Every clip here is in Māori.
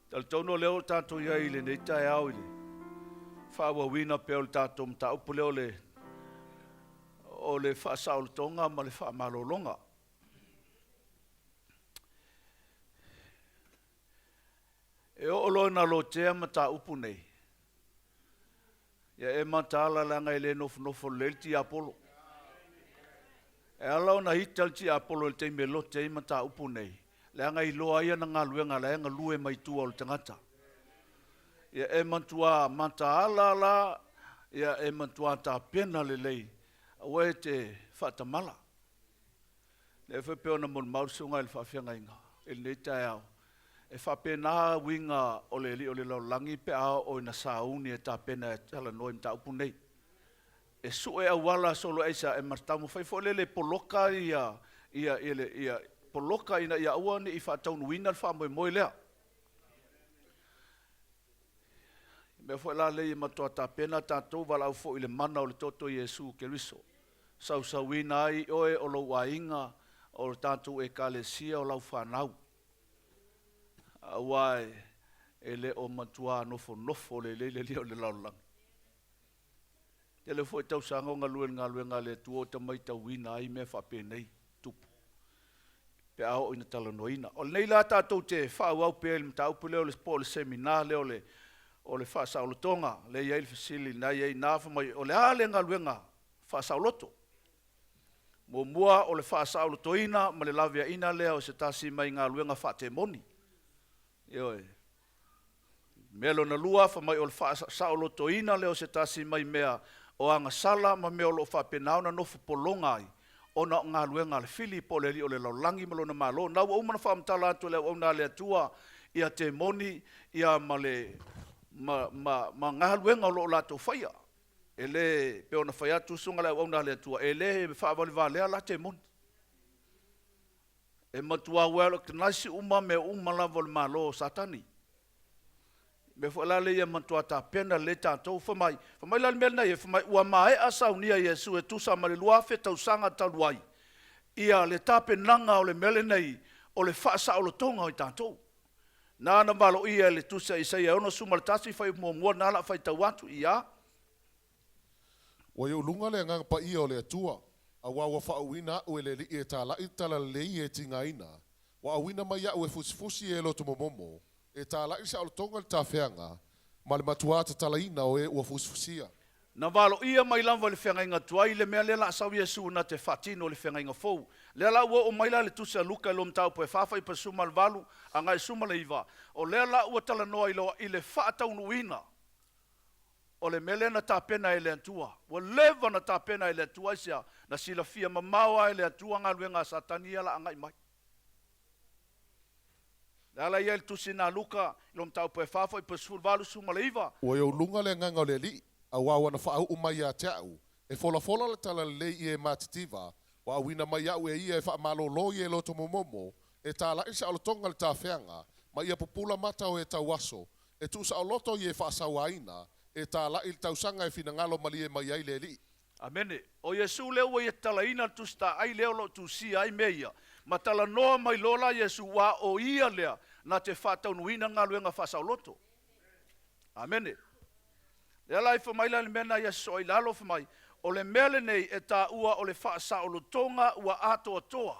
Tal tono leo tātou ia i le nei tae au i le. Whāwawina pe o le tātou mta upu leo le o le whaasaolotonga ma le whaamalolonga. E o loe na lo tea mta upu nei. Ia e matala langa i le nofo le ti Apollo. E alau na hital ti Apollo le te me lo te mta upu nei. Langa i loa ia na ngā luenga la nga lue mai tua o le tangata. Ia e mantua mata ala la, ia e mantua ta pena le lei. Awe te whatamala. Le whapeo na mon mausunga il whawhianga inga. Il nei tae au. E whapena winga o le li o le lau langi pe au o ina sauni e ta pena e tala noi mta upu nei. E su e awala solo eisa e martamu whaifo le poloka ia poloka ina ia ua ni i whataunu wina wha moe moe lea. Me fo la le matua ta pena tātou wala au fo i le mana o le toto Yesu Keriso. Sau wina ai oe o lo wainga o le tātou e kalesia o lau whanau. Awai e le o matua nofo le o le laulang. Te le fo i tau sanga o ngā luenga le tuo ta mai tau wina ai me whapenei tupu. Pe ao ina tala noina. O nei la tātou te whau au pe ele mta upu leo le sport le seminar leo o le whaasaulotonga le iei le fasili na iei nāwha mai o le ale ngā luenga whaasauloto. Mua o le whaasaulotoina ma le lavia ina leo o se tasi mai ngā luenga whaatemoni. Ioi. Melo na lua wha mai o le whaasaulotoina leo se tasi mai mea o anga sala ma mea o lo whapenauna no whapolonga ai. Ona ngā luenga le fili po le li o le laulangi malo na malo. Nau au mana whaamtala atu le au na le atua ia te moni ia ma le ma ngā luenga o lo lato whaia. E le pe ona whaia tu sunga le au na le atua. E le whaavali valea la te moni. E matua welo ke nasi uma me uma lava le malo satani. Me fo la le ia matua ta pena le tātou whamai. Whamai la mea nei e whamai ua mae asau nia Yesu e tusa ma le luafe tau sanga taluai. Ia le tape nanga o le mele nei o le whaasa o le tonga o i tātou. Nā na malo ia le tusa i sei ono suma le tasi whai mua nala whai tau atu ia. Wa yo lunga le nganga pa ia o le atua. A wawa whaawina ue le li e tala i tala le i e tinga ina. Wa awina mai au e fusifusi e lo to momomo. E tala i sa o tonga le tawhianga, ma le matua ta tala ina o e ua fusifusia. Na walo ia mai lanwa le whenga inga tuai, le mea lela asau Yesu na te whatino le whenga inga fou. Lela ua o maila le tusa luka lom tau po e whawhai pa suma le walu, a ngai suma le iwa. O lela ua tala noa iloa i le whaatau nuina. O le mele na tāpena e le antua. Ua lewa na tāpena e le antua isia, na sila fia mamaua e le antua ngā luenga satani ala a ngai mai. Ala ia le tusi nā luka, lom tau po e whawhai pa suma suma le iwa. Ua yo lunga le nganga o le li, a wawa na whaau umai a te au. E fola le tala le i e matitiva, wa awina mai au e ia e wha malo lo i e loto momomo, e tala isa o tonga le tawhianga, ma ia pupula mata o e tau aso, e tusa o loto i e whaasau aina, e tala il tausanga e fina ngalo mali e mai ai le li. Amene. O Yesu leo e tala ina tusta ai leo lo tusi ai meia. Ma tala noa mai lola Yesu wa o ia lea na te whatau nuina ngā luenga whasau loto. Amene. Lea lai whamaila le mena Yesu o ilalo whamai. O le mele nei e tā ua o le whaasau lotonga ua ato atoa.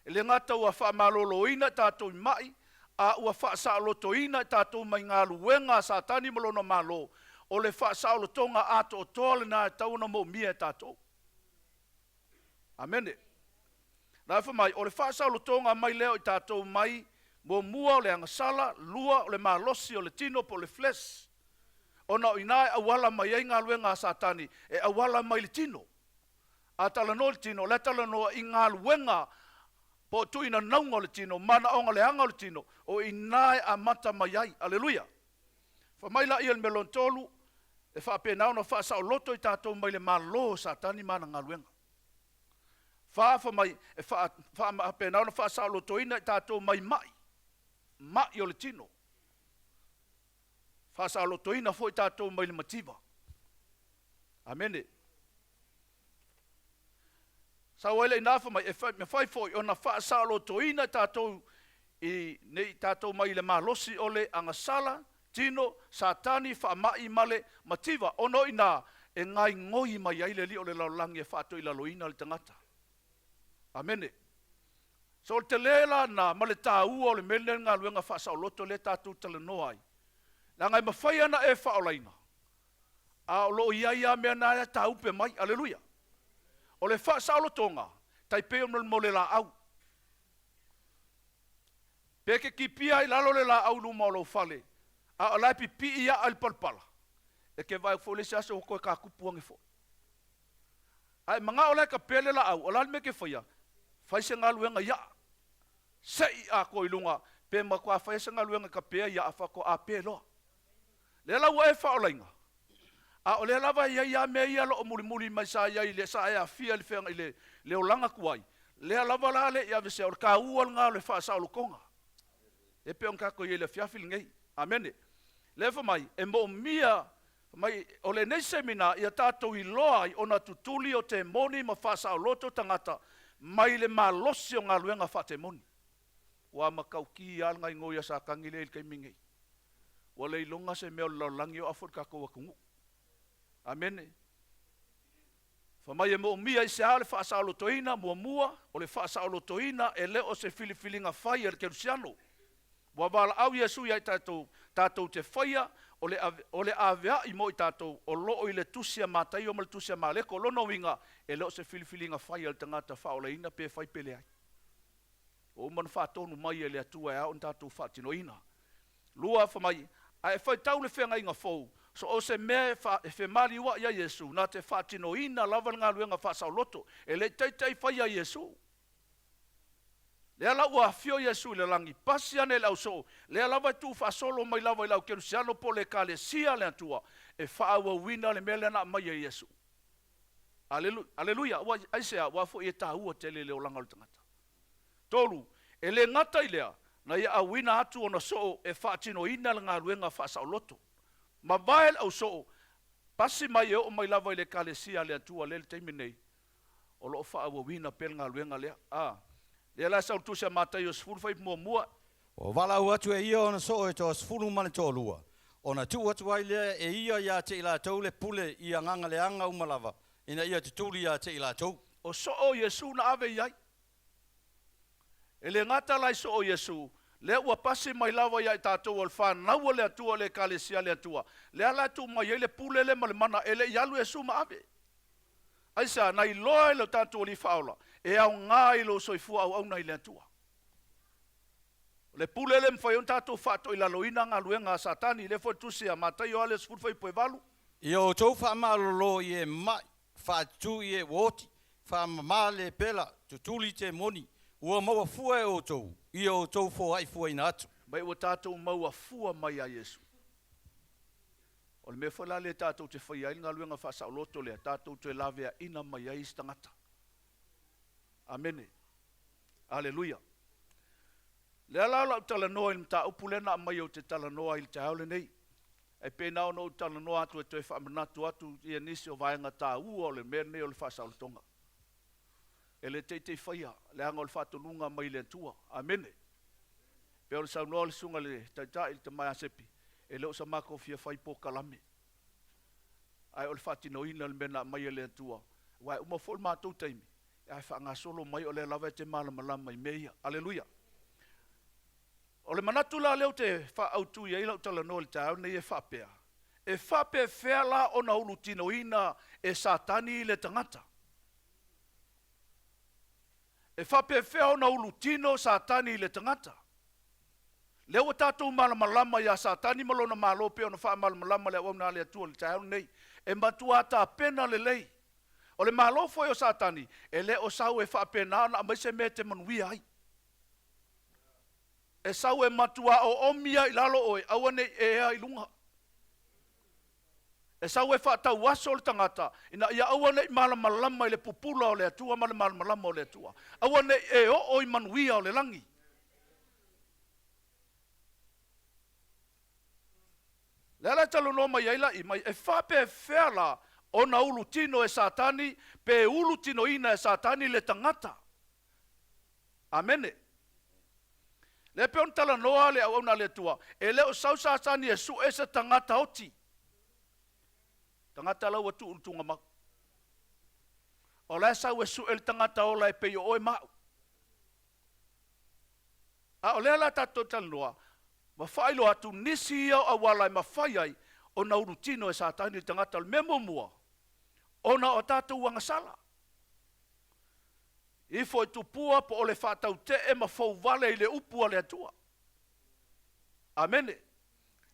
E le ngata ua whamalolo ina tātou mai, a ua whaasau loto ina tātou mai ngā luenga satani malona malo. O le whaasau lotonga ato atoa le nā e tauna mo mia e tātou. Amene. Nā whamai, o le whaasau lotonga mai leo i tātou mai, mo mua o le angasala, lua o le malosi o le tino po le fles. Ona o inae awala mai ai ngā luenga satani, e awala mai le tino. A tala no le tino, le tala no i ngā luenga, po tuina naunga le tino, mana onga le anga le tino, o inae a mata mai ai. Aleluia. Whamaila ia le melon tolu, e whapenao na whaasau loto i tātou mai le malo satani mana ngā luenga. Whaafamai, e whapenao na whaasau loto ina i tātou mai mai. Mai o le tino. Whaasau loto ina fo i tātou mai le mativa. Amene. Sa waile i nāwhamai, e whai fo i ona whaasau loto ina i tātou i nei tātou mai le malosi ole angasala, tino, satani, whaamai male, mativa, ono ina e ngai ngoi mai aile li ole laulangi e whātou i laloina le tangata. Amene. So te lela na male tā ua ole mele ngā luenga whaasau loto le tātou tala noai. La ngai mawhai ana e whaolaina. A o lo ia mea nā ea tā upe mai, aleluia. Ole whaasau lotonga, tai peo mo le la au. Peke ki pia i lalo le la au luma o lo fale. A lai pipi ia al palpala. E ke vai fo le se aso koe ka kupuange fo. Ai manga ole ka pele la au, ola me ke faya. Fai se ngaluenga ia. Sei a ko ilunga, pe ma kwa fai se ngaluenga ka pe ia afa ko a pe lo. Le la wa e fa olainga. A ole la va ia me ia lo muli mai sa ia ile sa ia fia le fenga ile le olanga kuai. Le la va la le ia ve se o ka uol nga le fa sa lo konga. E pe on ka ko ile fiafil ngai. Amen. Le fa mai e mo mia mai ole nei semina ia tātou i loa i ona tutuli o te moni ma whasa o loto tangata mai le malosi o ngā luenga wha te moni. Wa makau ki i alnga i ngoia sa kangile il kei mingei. Wa le ilonga se meo laulangi o afur kako wakungu. Amene. Fa mai e mo mia i se hale whasa o lotoina mua o le whasa o lotoina e leo se filifilinga whai e le kerusiano. Wa wala au Yesu ia i tātou te whaia o le avea i mo i tātou o loo i le tusia mātai o le tusia māleko lono winga e leo se filifilinga whai al tangata whaoleina pe whai pele ai. O man whatonu mai e le atua e au tātou whatinoina. Lua whamai, a e whai tau le whenga inga fau, so o se mea e whe mari ua ia Yesu, nā te whatinoina lawan ngā luenga whasau loto, e le teitai whai a Yesu. Lea lau a fio Yesu le langi, pasi ane lau so, lea lawa tu whasolo mai lawa i lau kerusiano po le ka le sia le atua, e whaawa wina le mele na mai a Yesu. Aleluia, aisea, wafo e tā ua tele leo langa le tangata. Tolu, e le ngata i lea, na ia a wina atu ona so e whaatino ina le ngā ruenga whaasau loto. Ma vael au so, pasi mai e o mai lawa i le ka le sia le atua le teimi nei, o loo whaawa wina pel ngā ruenga lea. Lea la sa utusia mātai o sfuru whai mua. O wala atu e ia ona so e to sfuru mane to lua. Ona tu atu ai lea e ia ia te ila tau le pule ia nganga le anga umalava. Ina ia te tuli ia te ila tau. O so o Yesu na ave iai. E le ngata lai so o Yesu. Le ua pasi mai lawa iai tātou al whanau le atua le kalesia le atua. Le ala tu mai le pule le malemana e le ialu Yesu ma ave. Aisa, nai loa ilo tātou li whaola. E au ngā ilo soifua au nei le atua. Le pule le mwhai on tātou whato i laloina ngā luenga satani, le fwoi tusia, mātai o ale sfuru whai poe walu. I o tau whaamalo i e mai, whaatu i e woti, whaamale pela, tutuli te moni, ua maua fua e o tau, i o tau fo ai fua ina atu. Mai ua tātou maua fua mai a Yesu. O le mea whala le tātou te whai ai ngā luenga whasa o loto lea, tātou te lavea ina mai ai stangata. Amene. Aleluia. Le ala la tala noa il mta upulena mai o te tala noa il te haole nei. E pena o no tala noa atu e toi whaamanatu atu i nisi o vaenga tā ua o le mea nei o le whasa o le tonga. E le teitei whaia, le anga o le whatonunga mai le tua. Amene. Pe o le sau noa le sunga le taitai te mai asepi. E leo sa mako fia whai po kalame. Ai o le whatinoina le mena mai le tua. Wai uma fol mātou taimi. Ai wha solo mai o le lawa te malama i meia. Aleluia. O le manatu la leo te wha autu i eila utala no le tau nei e whapea. E whapea whea la o na ulu tino ina e satani i le tangata. E whapea whea o na ulu tino satani i le tangata. Leo o tātou malamalama ia satani malona malope o na wha malamalama le au na le atua le tau nei. E matua ta pena le lei. O le malofo o satani, e le o sau e whapena ana mai se me te manuia ai. E sau e matua o omia i lalo oe, awane e ea i lunga. E sau e whatau aso le tangata, ina ia awane i malamalama i le pupula o le atua, ma le malamalama o le atua. Awane e o i manuia o le langi. Lele talo no mai aila i mai, e whape whea la, ona ulu tino e satani, pe ulu tino ina e satani le tangata. Amene. Le pe on tala noa le au na le tua. E le o sausa tani e su esa tangata oti. Tangata lau atu untunga mak. O la sa we su el tangata o la e pe o e mau. A o le la tato tal noa. Ma whailo atu nisi iau a wala ma whaiai o na urutino e sa tani tangata le memo mua. O na o tato wanga sala. I foi tupua po o le whatau te e ma fau vale i le upua le atua. Amene.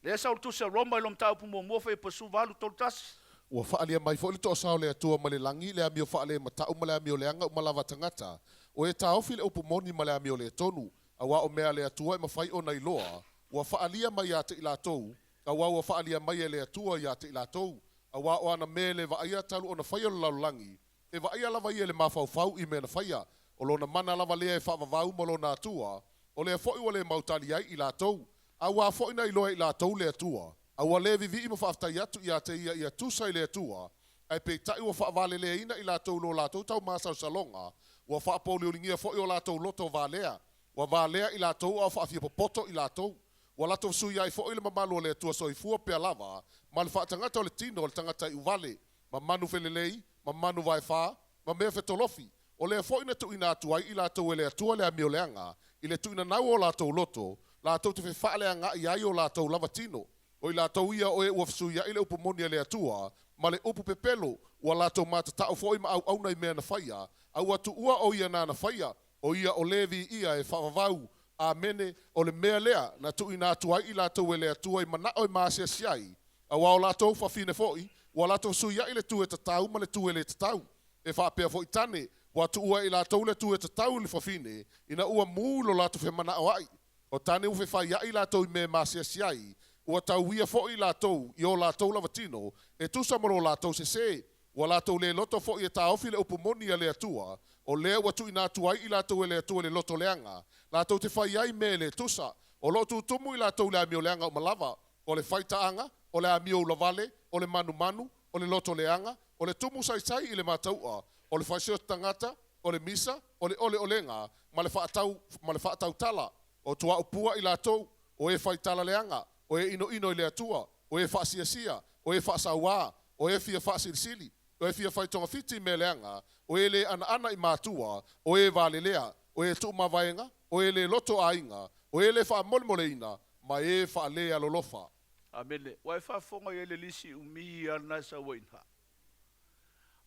Le sa urtu se roma ilom tau pumo muofa i pasu valu toltasi. Ua whaalia mai fo le to sao le atua ma le langi le amio whaale ma tau ma le amio le anga o malawa tangata. O e taofi le upumoni ma le amio le tonu. A wa o mea le atua e ma whai o nei loa. Ua whaalia mai a te ila tou. A wa ua whaalia mai e le atua i a te ila tou. A wa o ana me le wa aia talu o na whai o le laulangi. E wa aia lava i e le mawhau i me na whaia. O lona mana lava lea e whaavavau ma lona atua. O lea fwoi wa le mautali ai i la tou. A wa fwoi na iloa i la tou le atua. A wa le vivi i ma whaaftai atu i a te ia i a tusa i le atua. Ai pe tai wa whaavale lea ina i la tou lo la tou tau masau salonga. Wa whaapoli o lingia fwoi o la tou loto valea. Wa valea i la tou a whaafia popoto i la tou. Wa la tou sui ai fwoi le mamalo le atua so i fua pea lava. Ma le whaatangata o le tino o le tangata i uvale. Ma manu felelei, ma manu vai wha, ma mea fetolofi. O le fo ina tu ina atu ai i la tau e le atua le amio leanga, i le tu ina nau o la tau loto, la tau te whewha leanga i ai o la tau lavatino. O i la tau ia o e uafsuia i le upumoni le atua, ma le upu pepelo, ua la tau mata tau fo ima au au nei mea na whaia, au atu ua o ia na whaia, o ia o levi ia e whawavau, a mene o le mea lea, na tu ina atu ai i la tau e le atua i mana o i maasia siai, a wa o la tau whawhine foi, ua la tau suia i le tu e tatau, ma le tu e le tatau, e whapea foi tane, watu ua i la tau le tu e tatau li whawhine, ina ua mūlo la tu whemana o ai. O tane uwe whai i la tau i me maasia siai, ua tau ia fo i la tau, i o la tau lavatino, e tu samaro la tau se, ua la tau le loto fo i e taofi le upumoni a le atua, o lea watu ina atu ai i la tau e le atua le loto leanga, la tau te whai ai me le tusa, o lotu tumu i la tau le amio leanga o malava, o le whaitaanga, o le amio lavale, o le manu manu, o le loto leanga, o le tumu sai sai i le mataua, o le whaisio tangata, o le misa, o le ole olenga, ma le whaatau tala, o tua upua i la tou, o e whaitala leanga, o e ino ino i le atua, o e whaasia sia, o e whaasawa, o e fia whaasirisili, o e fia whaitonga fiti me leanga, o e le ana ana i mātua, o e vale lea, o e tu mavaenga, o e le loto ainga, o e le wha molemoleina, ma e wha lea lolofa. Amene. Wai whafonga i le lisi umi ana sa wainha.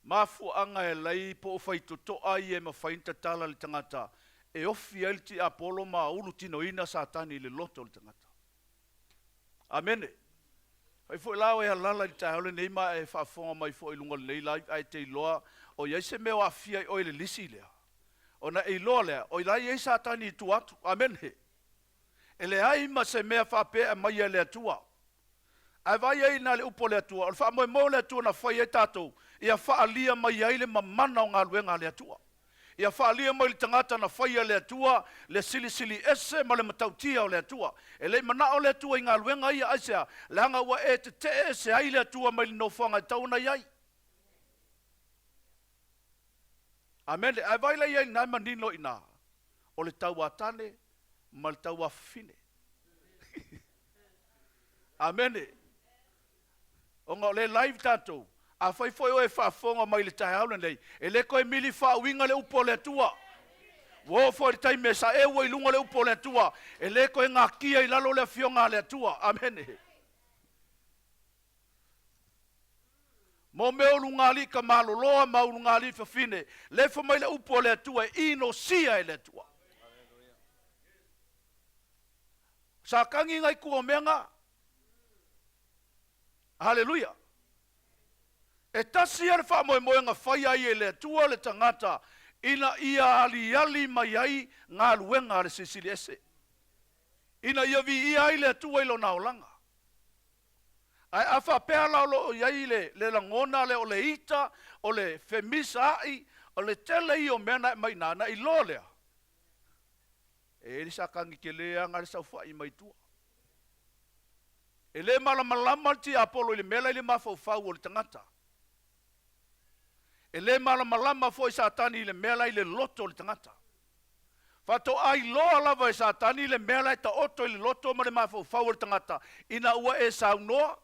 Mafu anga e lai po whaito toa i e ma whainta tala le tangata. E ofi elti apolo ma ulu tino ina sa tani le loto le tangata. Amene. Hai fo lao e halala i tahole nei ma e whafonga mai fo ilunga nei lai ai te iloa. O iai se mea afia i oi le lisi lea. O na e iloa lea. O ilai e sa tani i tu atu. Amene. E le ai ma se mea whapea mai e le atua. Ai vai ai na le upo le atua. O wha mo le atua na whai e tātou. Ia whaalia mai ai le mamana o ngā luenga le atua. Ia whaalia mai le tangata na whaia le atua, le sili ese ma le matautia o le atua. E le mana o le atua i ngā luenga ia aisea, le anga ua e te ese ai le atua mai le nofanga i tauna iai. Amen. Ai vai lai ai nai manino ina. O le tau atane, ma le tau afine. Amen. O ngā le live tātou. A fai foi o e whaafonga mai le tae hauna nei. E le koe mili whaawinga le upo le tua. Wo foi tai mesa e wai lunga le upo le tua. E le koe ngā kia i lalo le fionga le tua. Amen. Mo meo lunga li ka maloloa mau lunga li whawhine. Le wha mai le upo le tua e ino sia e le tua. Sa kangi ngai kua menga. Hallelujah. E tasi ar wha moe moe ngā whai ai e le tua le tangata ina ia ali mai ai ngā luenga le sisili ese. Ina ia vi ia ai le tua ilo naolanga. Ai awha pēr laulo iai le langona le o le ita, o le femisa ai, o le tele i o mena mai nana i lo lea. E li sa kangi ke lea ngā le sau whai mai tua. E le malamalama ti apolo i le mela i le mawhau o le tangata. E le malamalama fo i sa tani i le mela i le loto le tangata. Fato ai loa lava e satani le mea lai ta oto i le loto ma le mafau fau tangata. Ina ua e saunoa,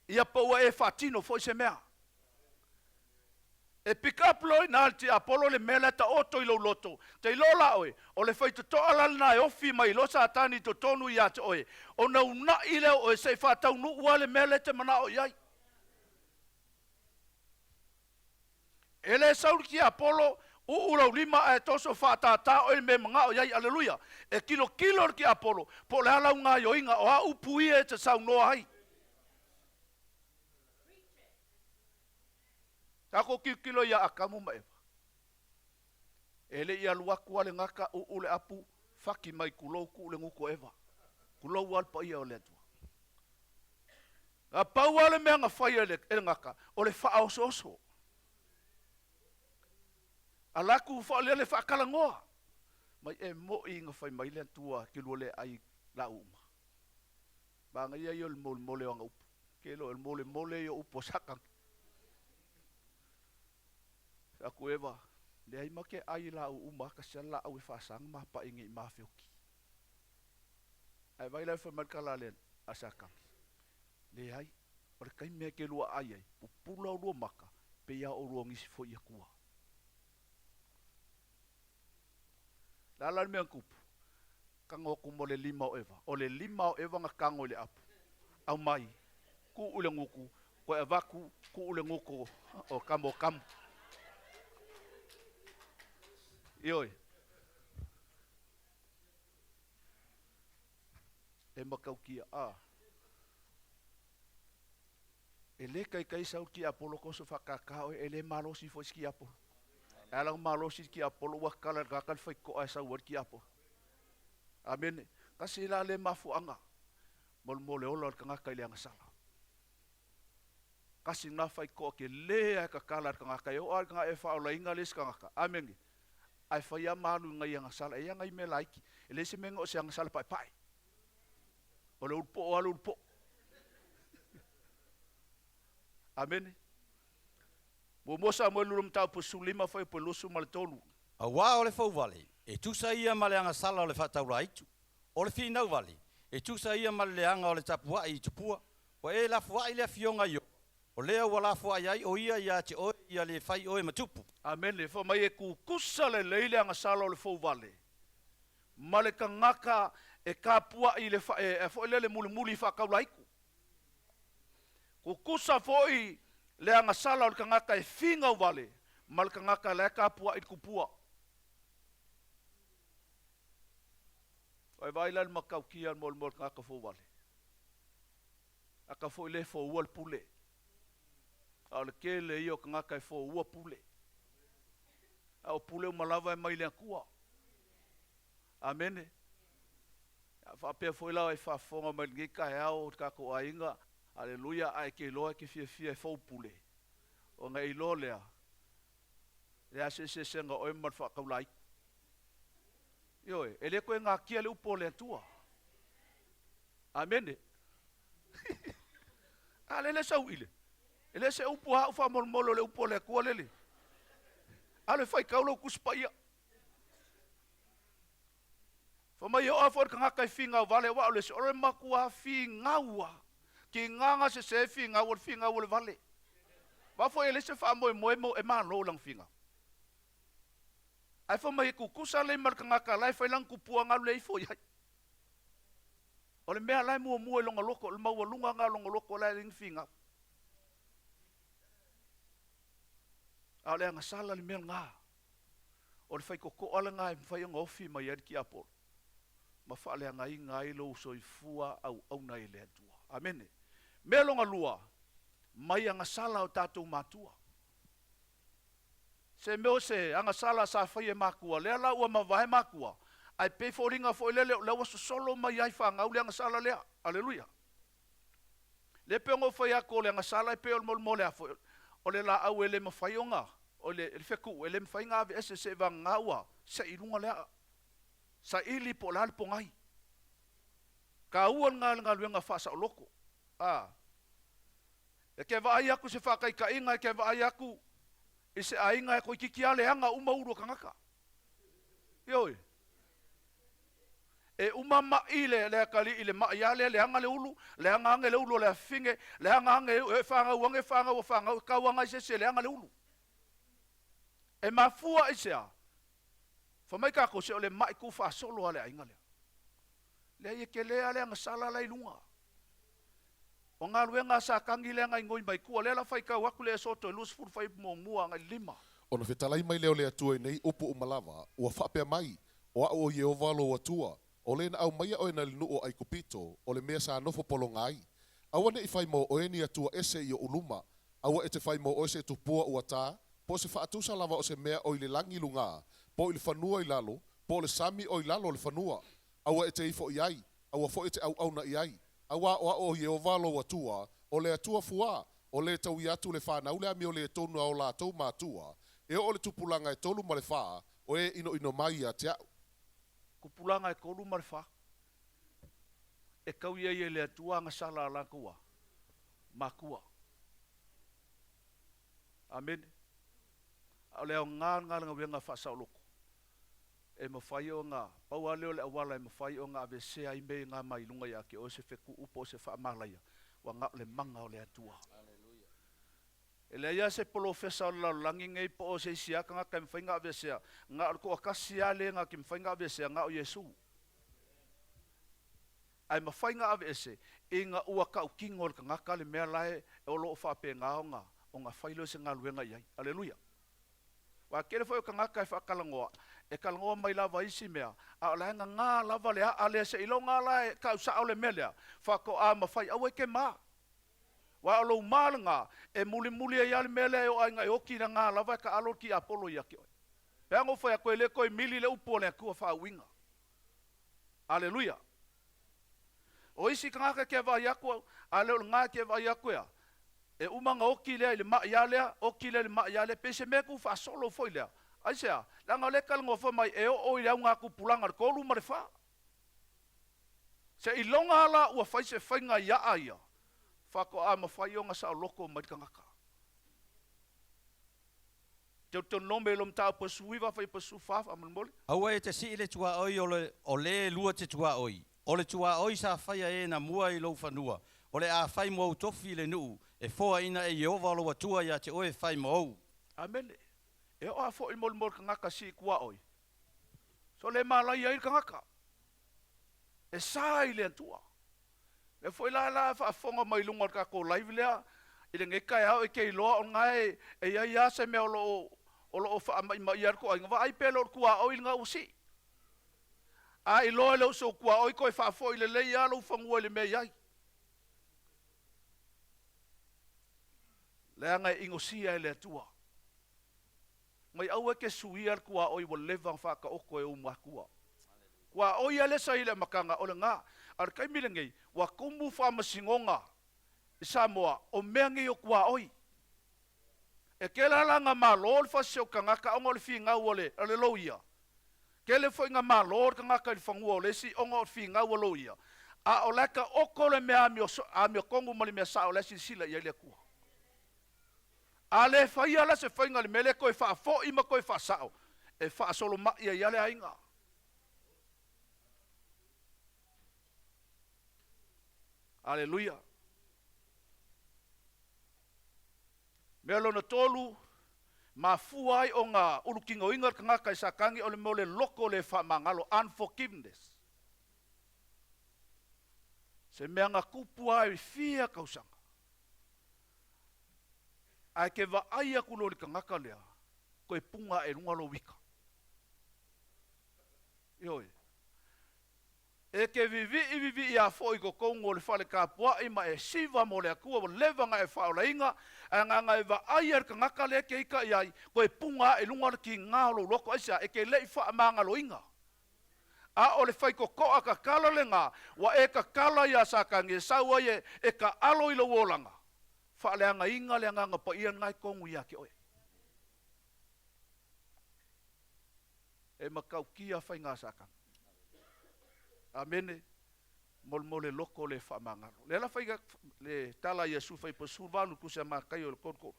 ia pa ua e fatino fo se mea. E pick up loi na alti Apollo le mea lai ta oto i lo loto. Te lola oe, o le fai to alal na e ofi mai lo satani to tonu i ate oe. O na una i leo oe se fatau nu ua le mea lai te mana o iai. Ele sauri ki Apollo, urau lima e toso whaatata o me mga o iai, aleluia. E kilo ki Apollo, po le halau ngā yoinga o a upui e te sau noa hai. Tako kilo ia akamu maewa. Ele ia luaku ale ngaka ule apu, whaki mai kulou ku ule nguko ewa. Kulou alpa ia o le atua. A pau ale mea ngā whai ele ngaka, o le wha oso. Alaku whaalele whaakalangoa. Mai e mo i ngā whai mai le tua ke lua le ai la uma. Banga ia i o le mole o ngā upu. Ke lo le mole i o upo sakang. Aku ewa, le ai make ai la uma ka sia la au e whaasang ma pa ingi ma whioki. Ai vai lai whai markala le a sakang. Le ai, o le kai mea ke lua ai ai, pupula o lua maka, pe ia o lua ngisi fo ia kua. Lala mea kupu, kangoku mo le lima o ewa. O le lima o ewa nga kango le apu. Au mai, ku ule nguku, ko e vaku, ku ule nguku o kamo. Ioi. E makau kia a. E le kai sau ki Apollo koso whakakao e le malosi fo ki Apollo. Alang malosi ki Apollo wakala kakal fai ko ai sau ki Apollo. Amen. Kasi la le mafuanga. Mole ola kanga kai le sala. Kasi na fai ko ke le ka kala kanga kai o ar kanga e fa ola ingalis kanga ka. Amen. Ai fai manu ngai nga sala e ngai me laiki. Ele se mengo se nga sala pai. Ole ulpo. Amen. Mosa mo lulum tau po sulima foi po lusu mal tolu. A wa ole fo vale. E tu sa ia male anga sala ole fatau raitu. Ole fi nau vale. E tu sa ia male anga ole tapua i tupua. O e la fua ile fionga yo. O lea wala fua ai o ia te o ia le fai o e matupu. Amen. Le fo mai e ku kusa le leile anga sala ole fo vale. Male ka ngaka e kapua i le fa e fo le muli fa kaulaiku. Ku kusa fo i le anga sala o le kangaka e finga o vale, ma le kangaka le kapua i kupua. Oi vai lan makau kia mol kangaka fo vale. Aka fo le fo ua pule. A le ke le io kangaka e fo ua pule. A o pule o malava e mai le kua. Amene. Fa pe fo la e fa fonga mai ngika e au kako ainga. Aleluia, ai ke loa ke fia fau pule. O ngai lo lea. Lea se nga oi mar fa kaulai. Yoe, ele koe ngā kia le upo le tua. Amene. Ale sau ile. Ele se upo ha ufa molo le upo le kua lele. Ale fai kaulo kuspaia. Fa mai o afor ka ngakai finga vale wa ole se ore makua finga wa. Ki nganga se finga o le vale. Wa fo ele se fa mo e ma lo lang finga. Ai fo mai ku kusa le mar ka ngaka lai fa lang ku puanga le fo ya. O le mea lai mo e longa loko, le mau lunga nga longa loko lai ling finga. A le nga sala le mea nga. O le fai koko ala nga e fai ngofi mai ad ki Apollo. Ma fa le nga i lo so i fua au na ile atua. Amen. Melonga lua, mai anga sala o tātou mātua. Se meo se anga sala sa whaie mākua, lea la ua mawahe mākua, ai pe fōringa fo ilele, lewa solo mai ai whangau le anga sala lea. Aleluia. Le peongo whai ako le anga sala, pe ol mole afo, o le la au ele mawhaionga, o le wheku, ele mwhainga ave ese se vangaua, sa irunga lea, sa ili po lal po ngai. Ka uan ngā luenga whasa o loko. E ke vai aku se whakai ka inga, e ke vai aku i se ainga e koe kiki ale anga uma uro kangaka. Ioi, e umama ile le kali ile ma ya le anga le ulu le anga le ulu le finge le anga e fanga wange fanga ka wanga se le anga le ulu e mafua isa fa mai ka ko se le mai ku fa solo ale ainga le ke le ale anga sala lai lunga o nga luenga sa kangi le nga ngoi mai ku le la fai ka waku le soto lus fu fai mo mua nga lima ona fetalai mai leo le atua nei upu umalava ua whapea mai o Yehova lo atua o le na au mai o na linu o ai kupito o le mea sa nofo polo ngai awane I fai mo o eni atua ese I o uluma awa e te fai mo o ese tupua ua ta po se whaatusa lava o se mea o le langi lunga po I le whanua I lalo po le sami o I lalo le whanua awa e te ifo iai awa fo e te au na iai awa o Yehova lo atua o le atua fua o le tau iatu le whanau le ami o le tonu au la tau mātua e o le tupulanga e tolu ma le wha o e ino mai a te au. Kupulanga e kolu ma le wha e kau ia le atua nga sala la kua makua amen o le ngā wenga wha sa loko e mawhai o ngā pau aleo le awala e mawhai o ngā ave se ai me ngā mai lunga ia ke o se wheku upo se wha amalaya wa ngā le manga o le atua e le ia se polo fesa o la langi ngei po o se siaka ngā kai mwhai ngā ave se ngā ko akasi ale ngā ki mwhai ngā ave se ngā o Yesu ai mawhai ngā ave se e ngā ua ka ukingo le ngaka le mea lae e o loo whape ngā o ngā whailo se ngā luenga iai aleluia wa kere foi ka ngaka e whakalangoa e kalangoa mai lava isi mea a la ngā lava le a le se ilo ngā lae ka usa o le melea whako a mawhai au e ke maa wa alo malanga e muli e yale mele o ainga oki na ngā lava ka alo ki Apollo ia ki oi. Peango foi a koe le koe mili le upo le kua wha winga. Aleluia. O isi ka ngaka ke wa yakua, a leo ngā ke wa yakua. E umanga oki le ma yalea, oki le ma yale, pese me ku wha solo foi lea. Aisea, langa le kalango foi mai e o i ngā ku pulanga le kolu ma le wha. Se ilonga ala ua whaise whainga ia aia. Whako a mawhai o ngā sao loko mai ka ngaka. Teo teo nome lom tau pasu iwa whai pasu whaf a manmoli. Aua e te si le tua oi o le lua te tua oi. O le tua oi sa whaia e na mua I lau whanua. O le a whai mo tofi le nuu. E fōa ina e Yehova lo atua ia te oe whai mo. Amene. E o a fo I mol ka ngaka si kua oi. So le malai ai ka ngaka. E sai le antua. E foi la fa fonga mai lunga ka ko live lea ile nge kai au e ke loa o ngai e ia se me o fa mai ia ko ai vai pelo ku a o nga usi a I lo so ku a o ko fa fo ile le ia lo fangu le me ia le nga ingosia le tua mai au e ke suia ku a o I leva fa ka o ko e umakua wa o ia le sai le makanga o le nga ar kai milengei wa kumu fa masingonga Samoa o mengi o kwa oi e kela langa malol fa se ka ngaka ongol finga wole ale loia kele foi nga malol ka ngaka fangu ole si ongol finga woloia a olaka okole me amio kongu mali me sa ole si sila ia le ku ale fa ia la se foi nga le mele ko fa fo I ma ko fa sao e fa solo ma ia le ainga Aleluia. Melo na tolu mafuai o ngā urukingo inga ka ngaka I sakangi o le mole loko le whamangalo unforgiveness. Se mea ngā kupua I fia kausanga. Ai ke wa aia kulo li ka ngaka lea koe punga e runga lo wika. Ioi. E ke vivi ia foi ko kongo le fale ka pua I ma e siva mo le akua o leva nga e whaola inga a nga e wa aia ka ngaka le ke ika iai ko e punga e lunga ki ngā lo loko aisa e ke lei wha amanga lo inga a o le whai ko koa ka kala le ngā wa e ka kala ia sa ka nge saua e ka alo I lo wolanga wha le anga inga le anga pa ia ngai kongu ia ke oe e makau kia whai ngā sa ka Amene mole loko le whamangaro. Le la whaiga le tala Yesu whai pa survanu kusa makai o le konko.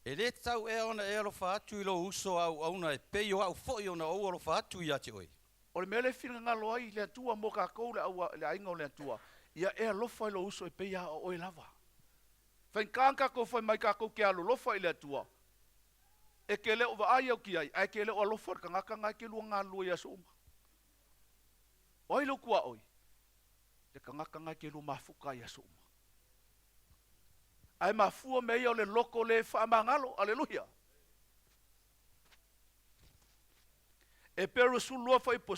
E le tau e ona e alofa atu I lo uso au na e pei o au foi ona o alofa atu I ate oi. O le mele fina ngalo ai le atua mo ka kou le aua le ainga o le atua. Ia e alofa i lo uso e peia o e lava. Whain kānka ko whai mai ka kou ke alo lofa i le atua. E ke leo wa ai au ki ai. Ai ke leo alofa ka ngaka ngai ke lua ngā lua ia souma. Oi lo kua oi. Te ka ngaka ngai ke lua mafuka ia souma. Ai mafua me ia o le loko le whaamangalo. Aleluia. E peru sulua whai po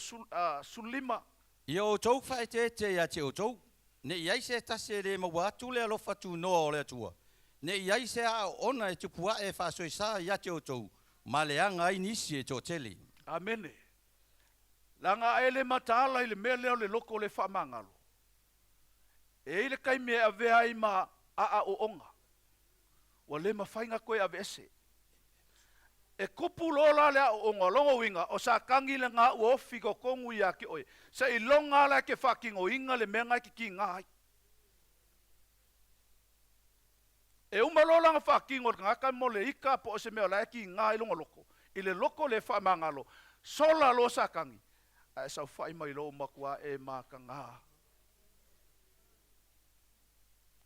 sulima. Ia o tau whae te ia te o tau. Ne iai se tase le mawatu le alofa tu noa o le atua. Ne iai se a ona e tupua e whaasoi sa ia te o tau. Ma le anga ai nisi e tō tele. Amene. Langa ele mataala i le mea leo le loko le whaamangalo. E ile kai mea avea i ma a o onga. Wa le mawhainga koe ave ese. E kupu lola le a o onga longo winga o sa kangi le ngā uofi ko kongu ia ki oe. Sa i longa la ke whakingo inga le mea ngai ki ngai. E umalola nga whakingo ngaka mo le ika po o se mea la ki ngai longa loko. I le loko le whaamangalo. Sola lo sa kangi. A sa whai mai lo makua e maka ngā.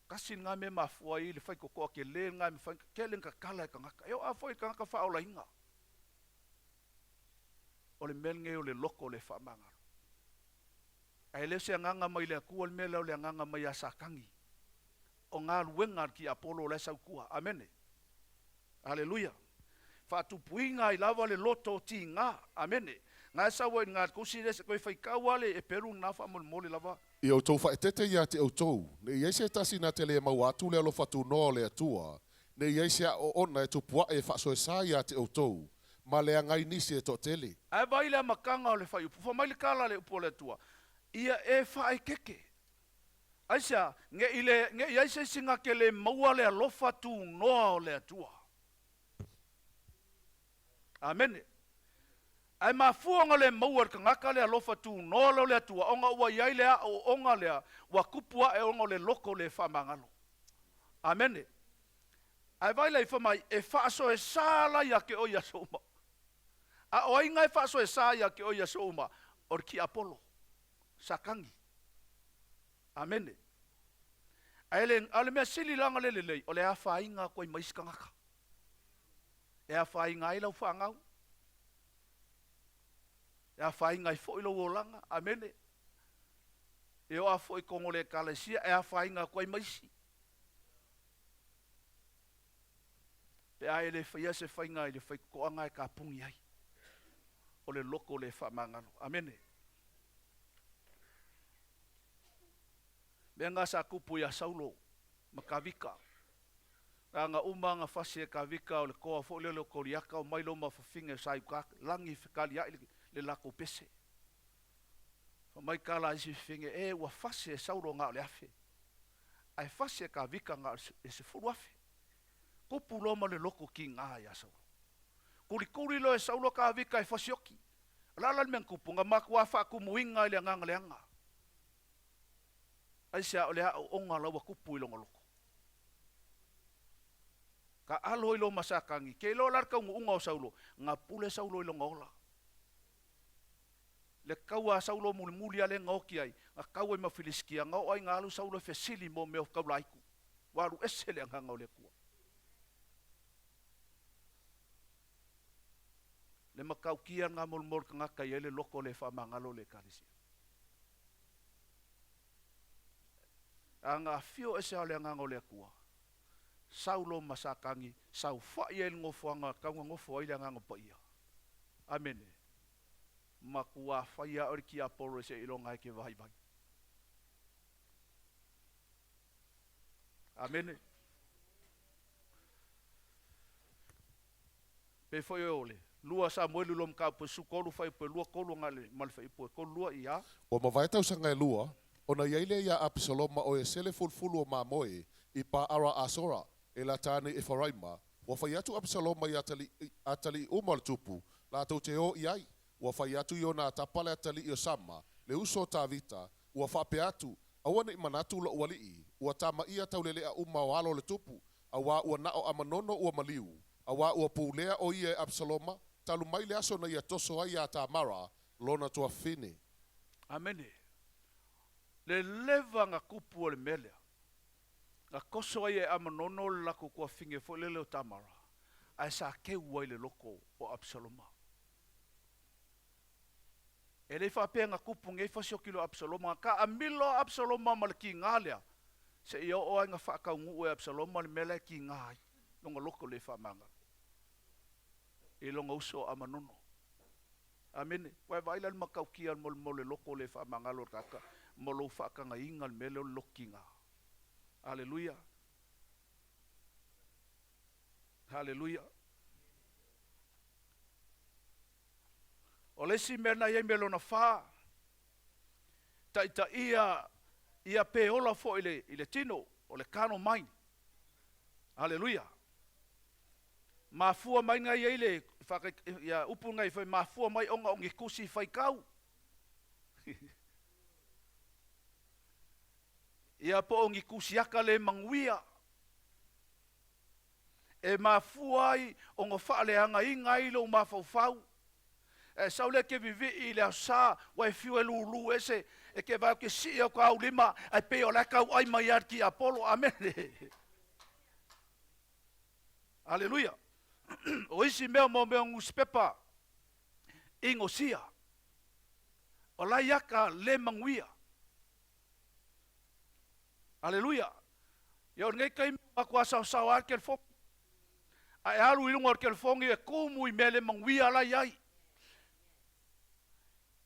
Kasi ngā me mafua i le whai kokoa ke le ngā me whai ke le ngā kala e ka ngaka. Eo a whai ka ngaka whaola inga. O le melnge o le loko le whaamangalo. Ai le se nganga mai le akua le mele o le nganga mai a sakangi. O ngā luenga ki Apollo le saukua. Amene. Aleluia. Whatupuinga i lava le loto ti ngā. Amene. Ngā sawa i ngā kusi le se koe whaikaua le e peru ngā whaamole lava. I o tau whaetete ia te au tau. Ne iei se tasi na te le mau atu le alofa tu noa le atua. Ne iei se o ona e tupua e whaasoe sa ia te au tau. Ma le angai nisi e to tele. Ai vai le makanga o le whai upu. Whamai le kala le upu o le atua. Ia e whae keke. Aisa, nge iai se singa ke le maua le alofa tu noa o le atua. Amene. Ai mafuanga le maua ka ngaka le alofa tu noa le atua. Onga ua iai lea o onga lea. Wa kupua e onga le loko le whamangalo. Amene. Ai vai le whamai e whaaso e sala ia ke oia souma. A o inga e whaaso e sa ia ke oia souma. Or ki Apollo. Sakangi. Amene. Ale mea sili langa le lei. O le a whainga koe maiska ngaka. E a whainga i lau whangau. E a whainga i fōilo o langa. Amene. E o a fōi kongo le kalesia. E a whainga koe maisi. Pe a ele whaia se whainga i le whaikoanga e ka pungi ai. O le loko le whamangano. Amene. Mea ngā sa kupu ia Saulo, ma kawika. Ngā umanga whase e kawika o le koa fo leo koriaka o mailo ma whawhinga sai ukaka, langi whikali ai le lako pese. Whamai kala isi whinge, e ua whase e Saulo ngā o le afe. Ai whase e kawika ngā e se furu afe. Kupu loma le loko ki ngā ia Saulo. Kuri lo e Saulo kawika e whasioki. Lalan meang kupu, ngā makua whakumuinga i le nganga leanga. Ai sia o le a onga laua kupu i longa loko. Ka alo i lo masakangi. Ke lo larka unga o Saulo. Ngā pule Saulo i longa ola. Le kaua Saulo muli ale ngauki ai. Ngā kaua i mafiliskia. Ngau ai ngā alu Saulo fesili mo meo kaulaiku. Waru ese le nganga o le kua. Le makaukia ngā molmol ka ngaka i ele loko le whamangalo le kalisia. A ngā fio e se ale nganga o le kua. Saulo masakangi, sau whai e ngofuanga, kaunga ngofu ai le nganga pa ia. Amene. Makua whai a ori ki Apollo se ilonga ke vai vai. Amene. Pe foi ole. Lua sa moelu lom ka po su kolu fai po lua kolu ngale mal fai po kolu lua ia. O ma vai tau sanga e lua. Ona iaile ia Absaloma o e sele fulfulu o mamoe i pa ara asora e la tane e faraima. Wa fai atu Absaloma i atali umal tupu la tau te o iai. Wa fai atu i ona tapale atali i o sama le uso ta vita. Wa fape atu awane i manatu lo uali i. Wa tama ia tau lele a uma o alo le tupu. Awa ua nao amanono ua maliu. Awa ua pulea o ia e Absaloma. Talu mai le aso na ia toso ai a Tamara. lona tuafini. Amene. Le leva ngā kupu o le melea. Ngā koso ai e amanono lako kua finge fo lele o Tamara. Ai sa keu ai le loko o Absaloma. E le whapea ngā kupu ngei fasio kilo Absaloma. Ka amilo Absaloma ma le ki ngālea. Se i o ai ngā whakaungu e Absaloma le mele ki ngāi. Longa loko le whamanga. E longa uso amanono. Amene. Wai vaila le makaukia mole loko le whamanga lo kaka. Molo whakanga inga le mele o loki ngā. Hallelujah. Hallelujah. O lesi mena iei melo na wha. Ta ia pe ola fo ile tino, o le kano main. Hallelujah. Mafua mai ngai iei le, ia upu ngai fai mafua mai onga ongi kusi fai kau. Ia po ongi kusiaka le manguia. E mafua ai ongo whaaleanga i ngai lo mafaufau. E saule ke vivi i le sa wai fiu e lulu ese e ke vau ke si o kau lima ai pe o lakau ai mai ar ki Apollo. Amen. Hallelujah. O isi mea mo mea nguspepa ingo sia. O la yaka le manguia. Hallelujah. Yo ngai kai ma kwa sa ar kel fo. Ai alu ilunga kel fongi e kumu i mele manguia la yai.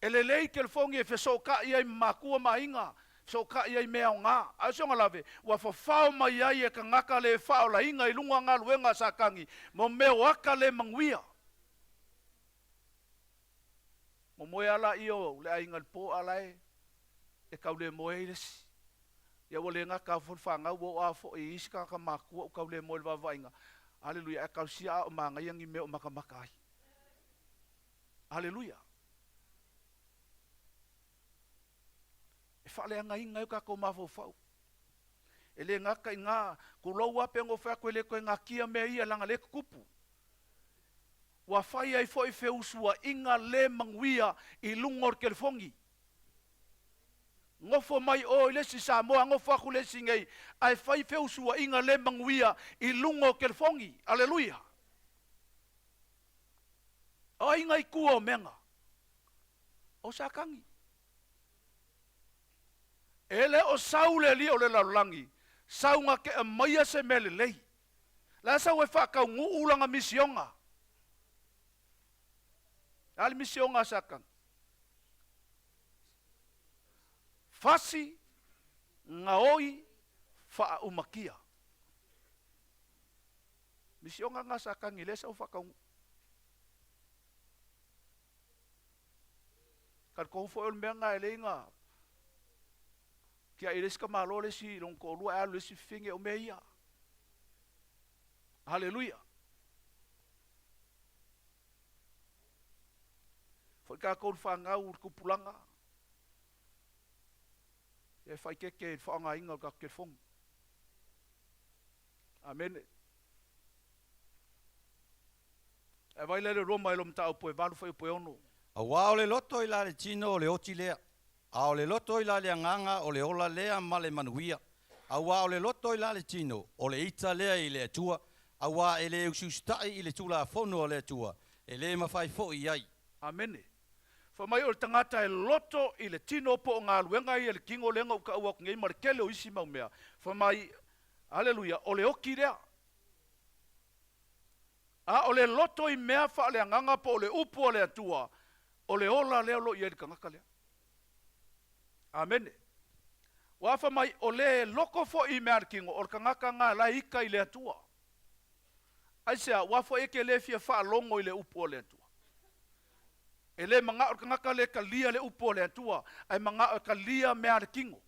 Ele lei ke fongi e fesoka ia makua mainga, soka ia mea nga. Asonga lave, wa fafao mai ai e kangaka le fao la inga i lunga ngā luenga sakangi, mo mea waka le manguia. Mo moe ala io, le ainga po ala e kau le moe ilesi. Ia wale ngaka whanwhanga ua o afo e iska ka makua o kau le moe le wawainga. Hallelujah, e kau sia o manga iangi mea o makamakai. Hallelujah. E whale anga inga e kako mawhau. E le ngaka i ngā, ko lau ape ngo whako e le koe ngā kia mea ia langa le kupu. Wa whai ai fo i wheusua inga le manguia i lungor ke le fongi. Ngofo mai o i lesi sa moa, ngofo aku lesi ngai, ai whai wheusua inga le manguia i lungor ke le fongi. Aleluia. O inga i kua o menga. O sakangi. Ele o saule li o le laulangi. Saunga ke a maia se mele lei. La sa we whakau ngu ulanga misionga. Ali misionga sakang. Fasi ngaoi wha umakia. Misionga nga sakang ile sa whakau ngu. Kan kou fo el mea nga ele nga. Kia ireska malo le si long ko lua alu si finge o meia. Hallelujah. Foi ka ko fanga u ku pulanga. E fai ke fanga inga ka ke fong. Amen. E vai le Roma ilom tau po e valu foi po ono. A wao le loto i la le tino o le oti lea. A o le loto i la le anganga o le ola lea ma le manuia. A wa o le loto i la le tino o le ita lea i le atua. A wa e le usustai i le tula a fono o le atua. E le mawhai fo i ai. Amene. Fa mai o le tangata e loto i le tino po ngā luenga i le kingo lenga uka ua ngei marikele o isi mau mea. Fa mai, aleluia, o le oki rea. A o le loto i mea fa le anganga po o le upu o le atua. O le ola leo lo i e kangaka lea. Amen. Wafa mai o le loko fo i mea kingo o le kangaka ngā la ika i le atua. Aisea, wafa eke le fia wha longo i le upu o le atua. E le mga o kangaka le kalia le upo le atua, ai mga o kalia mea le kingo.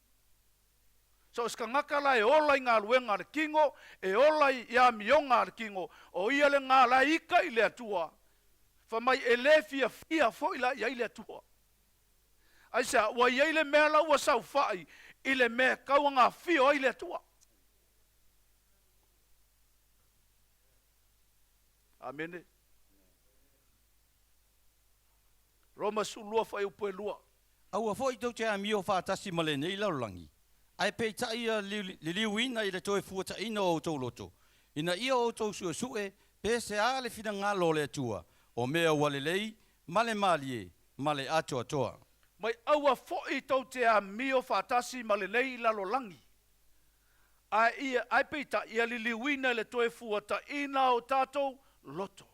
So es kangaka la e ola i ngā luenga le kingo, e ola i a mionga le kingo, o ia le ngā la ika i le atua, fa mai e le fia fo i la i le atua. Aisa, wa i le mea la ua sau fai, i le mea kaua ngā fio i le atua. Amene. Roma sulua fai upe lua. Au a foi tau te a mio whātasi ma le nei laulangi. Ai pei tai a li liuina i le toe fuata ina o tau loto. Ina ia o tau sua sue, pe se a le fina ngalo le atua. O mea wale lei, male malie, male ato atoa. Mai aua foi tau te a mio whātasi ma le nei lalolangi. Ai peita ia li liuina le toe fuata ina o tātou loto.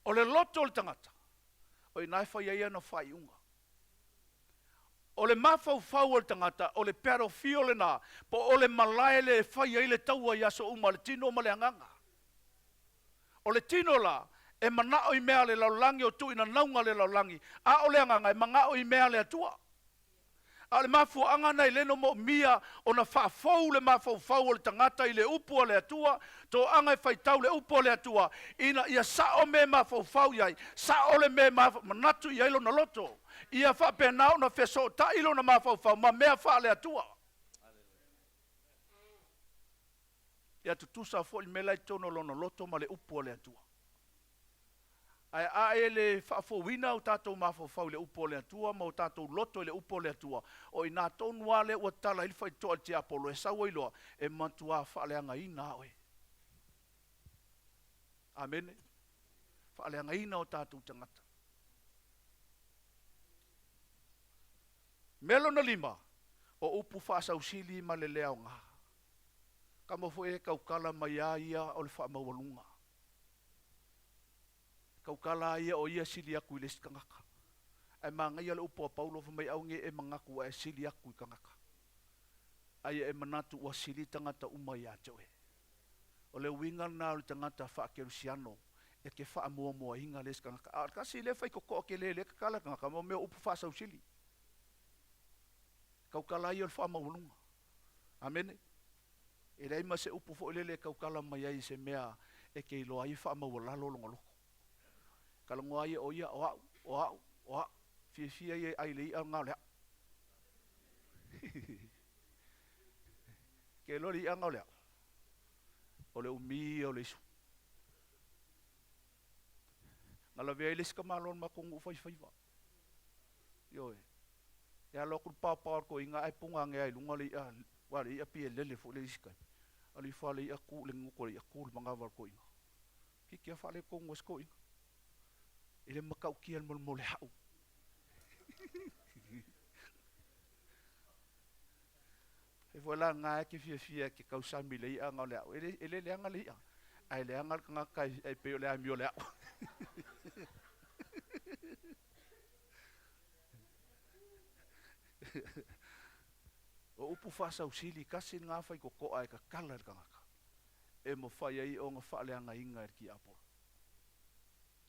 O le loto le tangata. O i nai whai ia na whai unga. O le mawhau o le tangata, o le pero fio le nā, po o le malae le whai ai le taua i aso uma le tino ma le anganga. O le tino la, e manao i mea le laulangi o tu ina naunga le laulangi, a o le anganga e mangao i mea le atua. A le mafu angana i leno mo mia o na whaafou le mawhau o le tangata i le upua le atua, to anga i whaitau le upua le atua, ina ia sao me mawhau iai, sao le me manatu i ailo na loto. Ia wha penao na wheso ta ilo na mawhau, ma mea wha le atua. Ia tutusa fo i mela i tono lo na loto ma le upua le atua. Ai le whaafowina o tātou mawhau le upua le atua, ma o tātou loto le upua le atua. O i nā tonu ale ua tala ili whai toa te apolo, e sawa iloa, e mantua whaaleanga ina oe. Amen. Whaaleanga ina o tātou tangata. Melo na lima, o upu whaasausili ma le leo ngā. Kamo fo e kaukala mai a ia o le whaamawalunga. Kaukala ia o ia sili aku i le sikangaka. Ai manga ia le upu a Paulo fa mai aunge e mangaku a e sili aku i kangaka. Ai e manatu ua sili tangata umai a joe. O le winga na o le tangata whaakerusiano, e ke whaamua mua hinga le sikangaka. A kasi le whai koko ke le kakala kangaka, mo mea upu whaasausili. Kaukala ia le whaamawalunga. Amen. E rei ma se upu fo lele kaukala mai ai se mea e ke iloa i whaamawalalo longa loko. Kalangoa ia o ia o au, fia ia ai lei au ngau lea. Ke lori ia ngau lea. O le umi o le isu. Ngala vea ilis ka malon ma kongu whaiwhaiwa. Ioe. Ia loko pāpār ko inga ai punga nge ai lunga le ia. Wale ia pia lele fo le iskai. Ali whale ia ku le nguko le ia ku le mangawar ko inga. Hiki a whale kongu esko inga. Ile makau kia mo le hau. E vola nga ke fia ke kausami le ia nga le hau. Ele le anga le ia. Ai le anga nga kai ai pe le amio le hau. O upu fasa usili kasi nga fai koko ai ka kala kangaka. E mo fai ai o nga fale anga inga ki apo.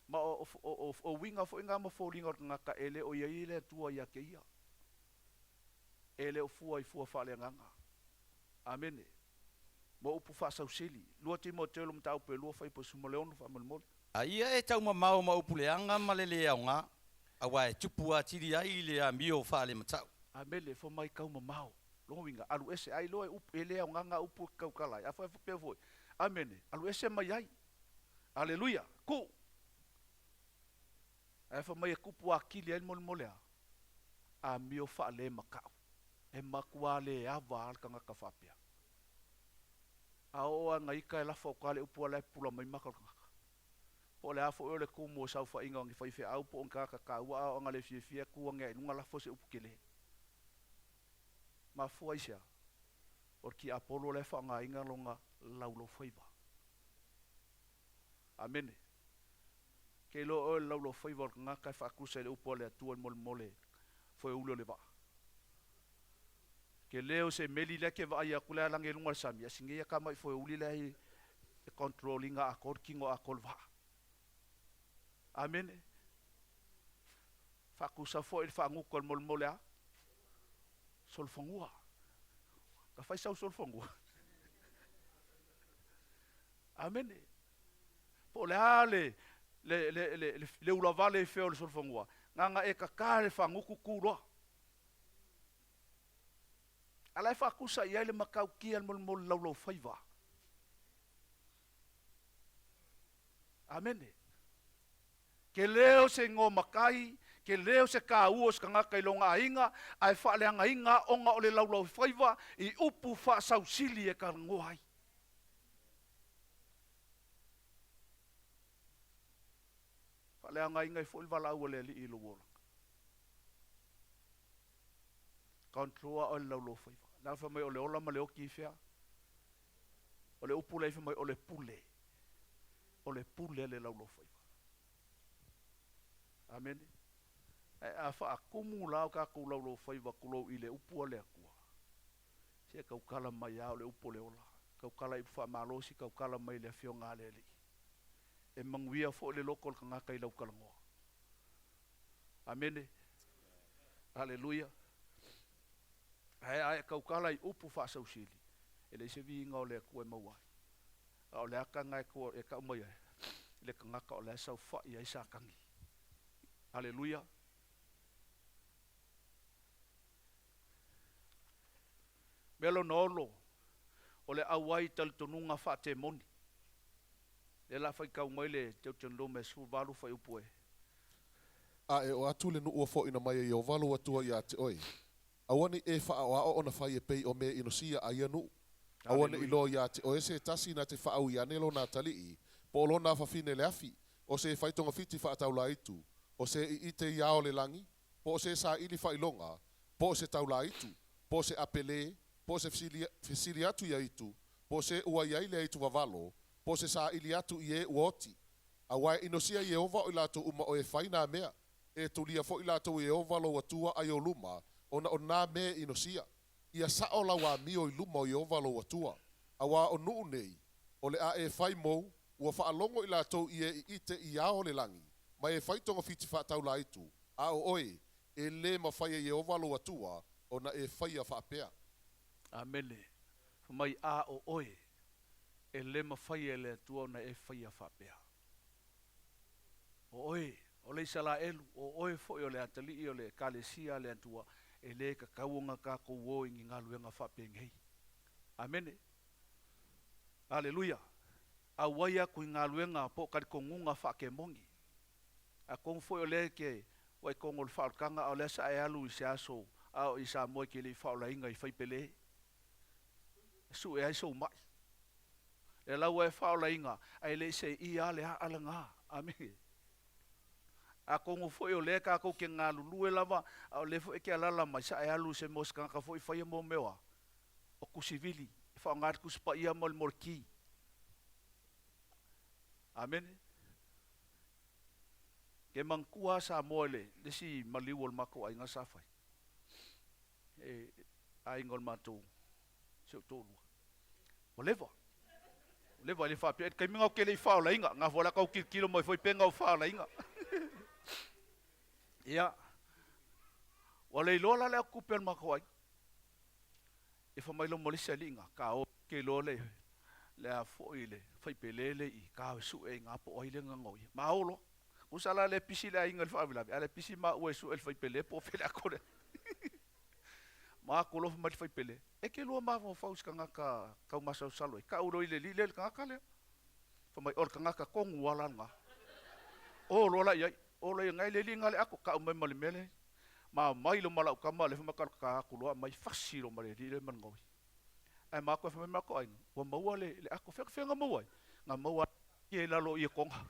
Ma o winga fo inga mo fo linga ngaka ele o ia ile tua ia ke ia. Ele o fua i fua fale anga. Amen. Mo upu fasa usili. Lua Timoteo mta upe lua fai po sumoleon fa molmol. Aia e tau mamau ma upuleanga ma le lea o ngā. Awa e tupu a tiri ai le a mio whaale matau. Amele fo mai kau mamau. Longo winga. Alu ese ai loe ele o nganga upu kaukalai. Afo e fupe foi. Amen. Alu ese mai ai. Aleluia. Ku. E fa mai kupu akili ai molmolea. A mio whaale makau. E makua le ava alkanga ka whapea. A oa ngaika e lafa o kale upu ala e pula mai makakanga. Po le afo ole kumu o sau wha inga ngi whaife au po on kaka ka ua o ngale fia kua ngai nunga lafo se upu kele. Ma fua isia. Or ki Apollo le wha ngā inga longa laulo whaiva. Amene. Ke lo o laulo whaiva o ngā kai whakusa le upu ale atua mole mole. Fue ulo le va. Ke leo se meli leke va ia kula lange lunga sami. Asinge ia kamai fue uli lehi e controlling a akor kingo akol va. Amen. Fakusa fo il fa ngukol mol molea. Solfongua. Ka fai sau solfongua. Amen. Po le ale le ula vale feo le solfongua. Nganga e kakare fa nguku kuroa. Alai fakusa ia le makau kia mol mol laulo faiva. Amen. ke leo se ngō makai, ke leo se ka uos ka ngaka i longa ainga, ai whaaleanga inga onga o le laulau whaiva, i upu wha sausili e ka ngohai. Whaaleanga inga i whailwala ua le li i lo wola. Kauntrua o le laulau whaiva. Nā wha mai o le ola ma le oki i whea. O le upu le mai o le pule. O le pule le laulau whaiva. Amen. A wha akumu lau ka kou laulau whaiva kulou i le upu le akua. Se kau kala mai au le upu le ola. Kau kala i wha malosi, kau kala mai le fio ngā le li. E manguia fo le lokol ka ngaka i lau kalangoa. Amen. Hallelujah. Ai kau kala i upu wha sausili. E le se vi inga o le akua e mauai. O le aka ngai kua e ka umai ai. Le ka ngaka o le sau wha i aisa kangi. Hallelujah. Melo nolo. O le awai tal tonunga wha te moni. Le la whai kau mai le tau tendo me suvalu whai upu e. A e o atu le nuu fo ina mai e o valu atua i a te oi. Awane e wha o ao ona whai e pei o me inosia a ianu. Awane i lo i a te oi se tasi na te wha au i anelo na talii. Po lo na whawhine le afi. O se whaitonga fiti wha ataula itu. O se i ite i ao le langi. Po se sa ili wha ilonga. Po se taula itu. Po se apele. Po se fisili atu i a itu. Po se ua i aile itu wavalo. Po se sa ili atu i e uoti. Awai inosia i e ova o ilato uma o e whaina mea. E tulia fo ilato i e ova lo watua ai o luma. Ona o nā me inosia. Ia sao la wa mio i luma o i ova lo watua. Awa o nuu nei. O le a e whai mou. Ua whaalongo ilato i e ite i ao le langi. Mai e whaitonga fiti whaataula itu. A o oe. E le ma whai e ova lo watua. Ona e whai a whaapea. Amele. Mai a o oe. E le mawhai e le atua na e whai a whapea. O oe, o le isala elu, o oe fo o le atali i o le kalesia le atua, e le ka kauanga ka kou o ingi ngā luenga whapea ngei. Amene. Aleluia. A waia kui ngā luenga po kari kongunga whake mongi. A kong fo o le ke, wai kongo le whaolkanga o le sa e alu i se aso, a o i sa moe ke le whaola inga i whaipele. Su e ai so mai. E lau e whaola inga, ai le se i a le ala ngā. Amen. A kongo foi o le ka ko ke ngā lulu e lava, a o le fo e ke alala mai sa e alu se mos ka foi whaia mo mewa. O kusivili, e wha ngat kuspa ia mol morki. Amen. Ke mangkua sa moele, le si maliwol mako ai ngā safai. E ai ngol matou. Se o tolu. O lewa. Lewa le fa pe kai minga ke le fa la inga nga vola ka kilo mo foi penga o fa la inga. Ia. Wala i lola le ku per ma khoi. E fa mai lo mo le selinga ka o ke lo le a foi le fai pelele i ka su e nga po ile nga ngoi. Ma olo. Usala le pisi la inga le fa vila. Ale pisi ma o su el fai pele po fe la kore. Ma ko lo ma fai pele. E ke lo ma fo faus ka ngaka ka masa salo. Ka uro ile lile ka ngaka le. Fa mai or ka ngaka kongu wala nga. O lo la ia. O lo ngai le linga le ako ka mai male mele. Ma mai lo mala ka male fa ma ka ko lo mai fasi lo male lile man ngoi. Ai ma ko fa ma ko ai. Wa ma le ako fe nga mo ai. Nga mo ke la lo i konga.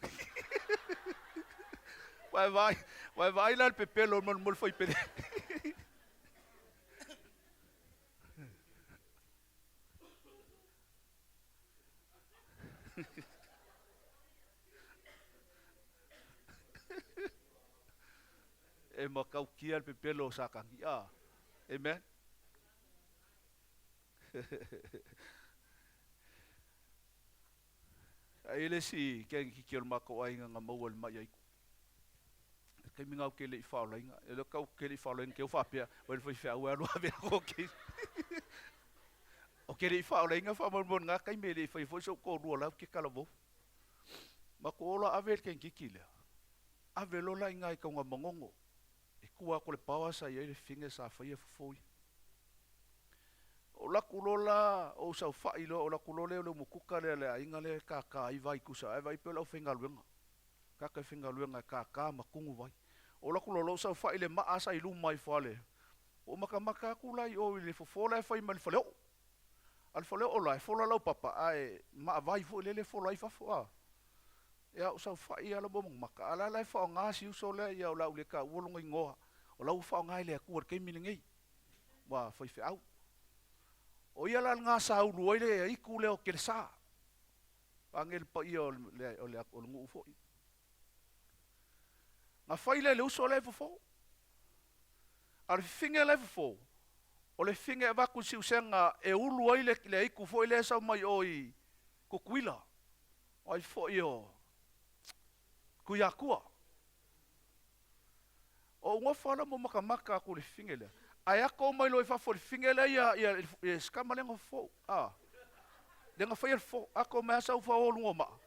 Vai lá pe pelo mol foi pele. E makau kia pe pelo sakangi. Ah. Amen. Ai le si ken ki kiol mako ai nga mawal mai ai. Kai minga ke le fa la inga. E le kau ke le fa la ke o fa pia, o foi fa o alo ave o ke. O ke le fa la inga fa mo nga kai me le foi so ko ru la ke kala bo. Mako la ave ken ki kile. Ave lo la inga ka nga mongongo. E kua ko le pawa sa ye le finge sa fa ye foi. O la kulola o sa fa ilo o la kulole o le mukuka le inga le ka ai vai kusa ai vai pelo finga luenga. Kaka whinga luenga ka makungu vai. O laku lo sau whai le maa sa ilu mai whale. O maka kulai o i le fofola e whai mali whaleo. Al whaleo o lai, fola lau papa, ai maa vai fo lele fola i whafua. Ia o sau whai ala bomong maka, ala lai whao ngasi uso le, ia o lau le ka uolonga ingoa. O lau whao ngai le akuar kei miningei. Wa whai au. O ia la ngā sa ulu ai le iku leo kere sa. Angel pa ia o le ngu ufo i. Ngā whaile le uso le fofo. Ar finge le fofo. O le finge e waku si usenga e ulu ai le iku fo i le sa mai o i kukuila. O i fo i o kuiakua. O ngā whala mo makamaka aku le finge le. Ai ako mai lo i fafo le finge le ia skamalenga fo. Denga whaia fo. Ako mea sa ufa o lunga maa.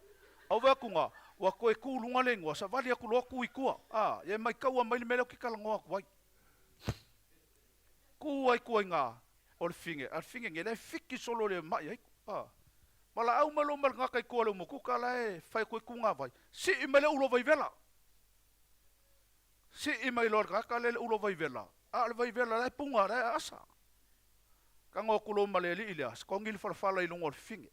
Au wakunga. Wa koe ku lunga lengua. Sa vali aku loku i kua. Ia mai kaua mai le mele o ki kalangoa kuai. Ku ai kua ngā. O le finge. Ar finge nge le fiki solo le mai ai. Mala au malo mal ngaka i kua le umukuka la e whai koe kunga vai. Si i mele ulo vai vela. Si i mai lor ngaka le ulo vai vela. Le vai vela le punga le asa. Kango kulo male li ilias. Kongil falfala i lunga o le finge.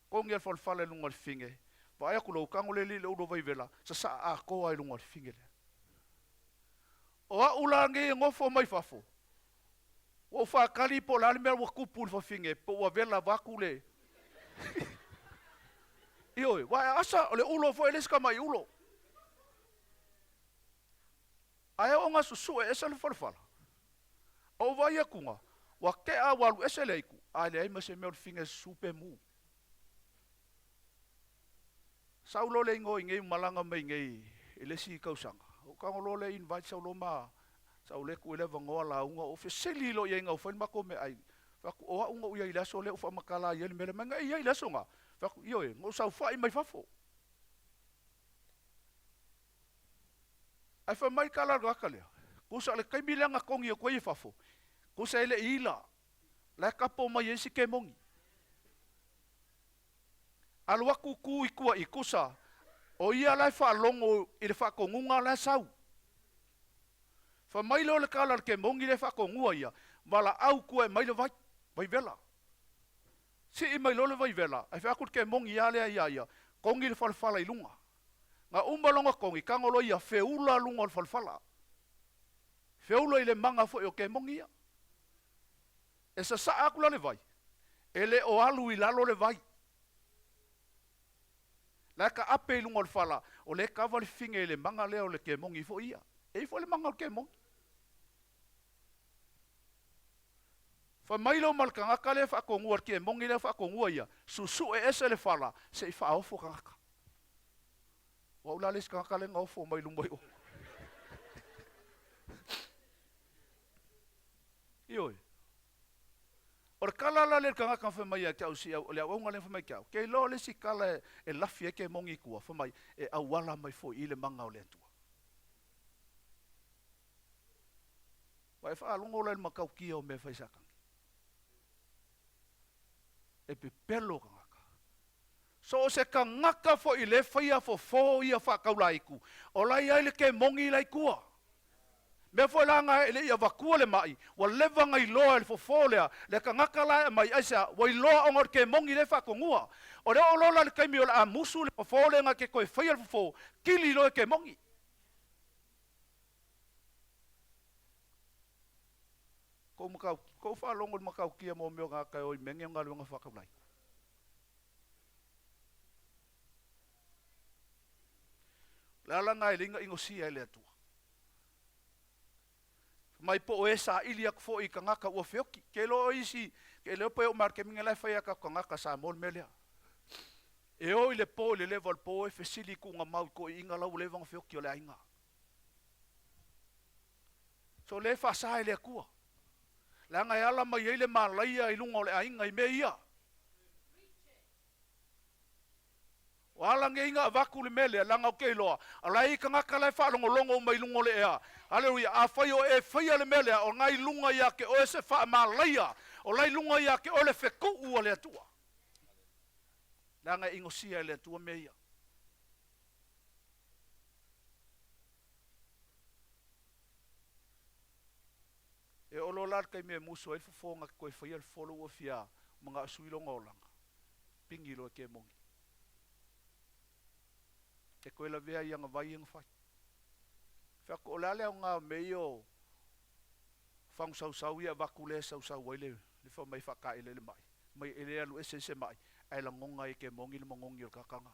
Kongil falfala i lunga o le finge. Vai aku lo kango le li le ulo vai vela. Sa a koa i lunga o le finge le. O a ulangi ngofo mai fafo. O fa kali po la mea wa kupu le finge po wa vela vaku le. Ioi, wa asa le ulo fo eleska mai ulo. Ai o nga susu e esa le falfala. O vai akunga, wa ke a walu ese leiku, ai le ai ma se mea le finge supe mu. Saulo le ingo ingei malanga mai ngei elesi kausanga. O kangolo le invite saulo ma sau le ku le vangoa la unga o fe seli lo ye nga fa mako me ai fa ku o unga uya ila so le fa makala ye me le manga ia ila so nga fa ku yo ngo sau fa mai fa fo ai fa mai kala ga kale ku sa le kai milanga kongi ko ye fa fo ku sa le ila la kapo mai yesi ke mongi al waku ku ikua ikusa o ia la fa longo i le fa ko ngunga la sau. Fa mai lo le kala ke mongi le fa ko ngua ia, wala au kua mai le vai vela. Si i mai lo le vai vela, ai fa ke mongi ia le ia, kongi le falfala i lunga. Nga umbalonga kongi, kangolo ia feula lunga le falfala. Feula i le manga fo o ke mongi ia. E sa aku la le vai, ele o alu i lalo le vai. La ka ape lunga le fala, o le kava le finge le manga leo le ke mongi fo ia. E fo le manga ke mongi. Fa mailo mal ka ngaka le fa ko ngua ke mongi le fa ko ngua ia. Susu e ese le fala, se i fa ofo ka ngaka. Wa ula le ska ngaka le ngofo mai lumbai o. Ioi. Or kala la le kanga kan fa mai a tau si le au ngale fa mai kau. Ke lo le si kala e lafi ke mongi kua fa mai e awala mai fo i le manga o le tua. Vai fa lungo le makau ki o me fa saka. E pe pelo kanga. So se kanga fo i le fa ia fo ia fa kaulaiku. O lai ai le ke mongi lai kua. Me foi langa ele ia vakua le mai, wa leva ngai loa le fofolea, le kangaka la mai aisa, wa loa ongor ke mongi le fakongua. O le olola le kaimi o la amusu le fofolea nga ke koe whaia le fofo, kili loe ke mongi. Kou wha longo le makau kia mo meo ngaka o i mengi o ngā luanga whakaulai. Le ala ngai linga ingo sia ele atua. Mai po e sa ili ak fo i kangaka ua feoki. Ke lo isi, ke leo pe o marke minga lai whai aka kangaka sa mol melea. E o i le po, le level po e fesili ku ngā mau ko i inga lau lewang feoki o le ainga. So le whasa e le akua. Le anga e ala mai eile malaia i lunga o le ainga i me ia. O ala nge inga avaku le mele, langa o keiloa. Ala i kangaka lai wha longo mai lungo le ea. Aleluia, a whai o e whai ale mele, o ngai lunga ia ke o e se wha malaia. O lai lunga ia ke o le wheku ua le atua. Langa ingo sia le atua me ia. E olo lar kai me muso e fofonga koe whai al follow of ya mga asuilonga o langa. Pingi lo ke mongi. E koe la vea ianga vai ang whai. Whiako o lale au ngā meio whang sau ia wakule sau waile le wha mai whaka ele le mai. Mai ele alu ese mai. Ai la ngonga e ke mongi le mongongi o kakanga.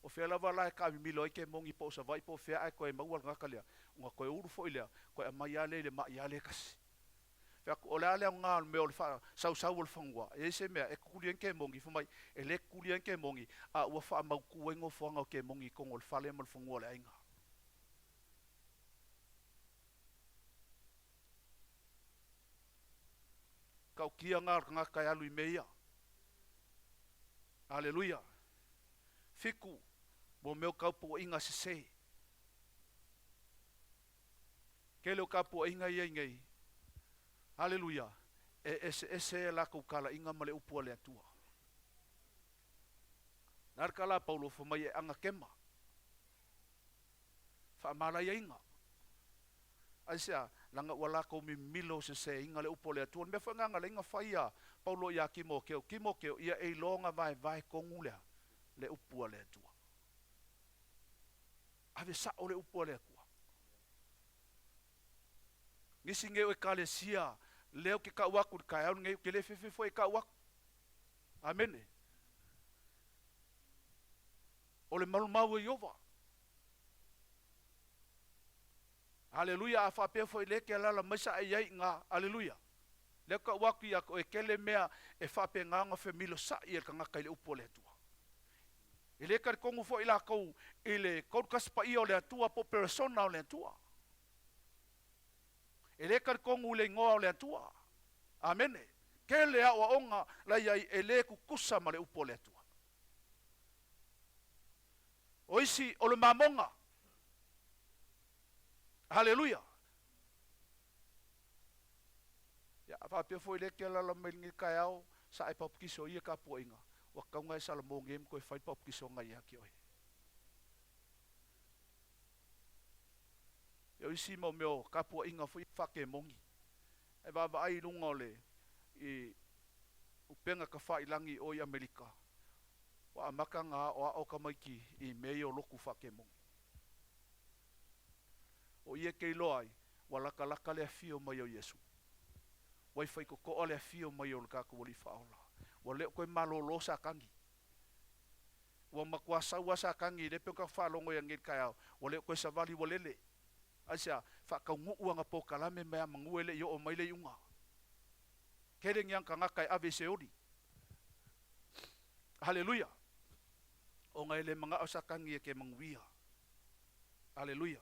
O whea lawa lai ka milo e ke mongi po sa vai po whea ai koe maual ngaka lea. Unga koe uru fo ilea. Koe a mai ale le mai ale kasi. Whiako o lale au ngā meo le wha sau le whangua. E se mea e kulien ke mongi. Whamai e le kulien ke mongi. A ua wha mau kuengo whanga o ke mongi kongo le whale mal whangua le ainga. Kau kia ngā kai alu I meia. Aleluia. Fiku, mo meo kau po inga se. Kele o kau po inga ia ingai. Aleluia. Ese la kau kala inga male upua le atua. Narkala Paulo whamai e anga kema. Whamala ia inga. Aisea, langa wala ko mi milo se inga le upo le atua. Me whanga le inga whaia Paulo ia kimo keo ia e longa vai kongulea le upua le atua. Ave sa o le upua le akua. Ngisi ngeo e kale sia leo ke ka waku kai au ngeo ke le fefefo e ka waku. Amene. O le malumau e Yova. Aleluia, a whapea fo I leke alala maisa e iai ngā, aleluia. Leo ka waku ia ko e kele mea e whapea nganga whemilo sa I e ka ngaka I le upo le atua. I le kari kongu fo I la kou I le kaukaspa I o le atua po persona o le atua. I le kari kongu le ngoa o le atua. Amene. Kele a wa onga la iai e le kukusa ma le upo le atua. Oisi o le mamonga. Haleluia. Ya fa pe foi le ke la mai ngi kai au sa ai pop kiso ia ka poinga. Wa ka ngai sala mo ngem ko fai pop kiso ngai aki oi. Yo isi mo meo ka poinga foi fa ke mongi. E ba ai lunga ole I upenga ka fa ilangi o I Amerika. Wa amaka nga o ka mai ki I meio loku fa ke mongi. O ia kei loai, wa laka le fio mai o Yesu. Wai fai ko le fio mai o ka ko li faola. Wa le ko malo sa kangi. Wa makwa sa kangi le pe ka fa longo yang ngi kai. Wa le ko sa vali wa lele. Asia fa ka ngu nga po kalame me manguele yo o mai le yunga. Kere yang ka ngakai ave seodi. Haleluia. O ngai le mga sa kangi ke manguia. Haleluia.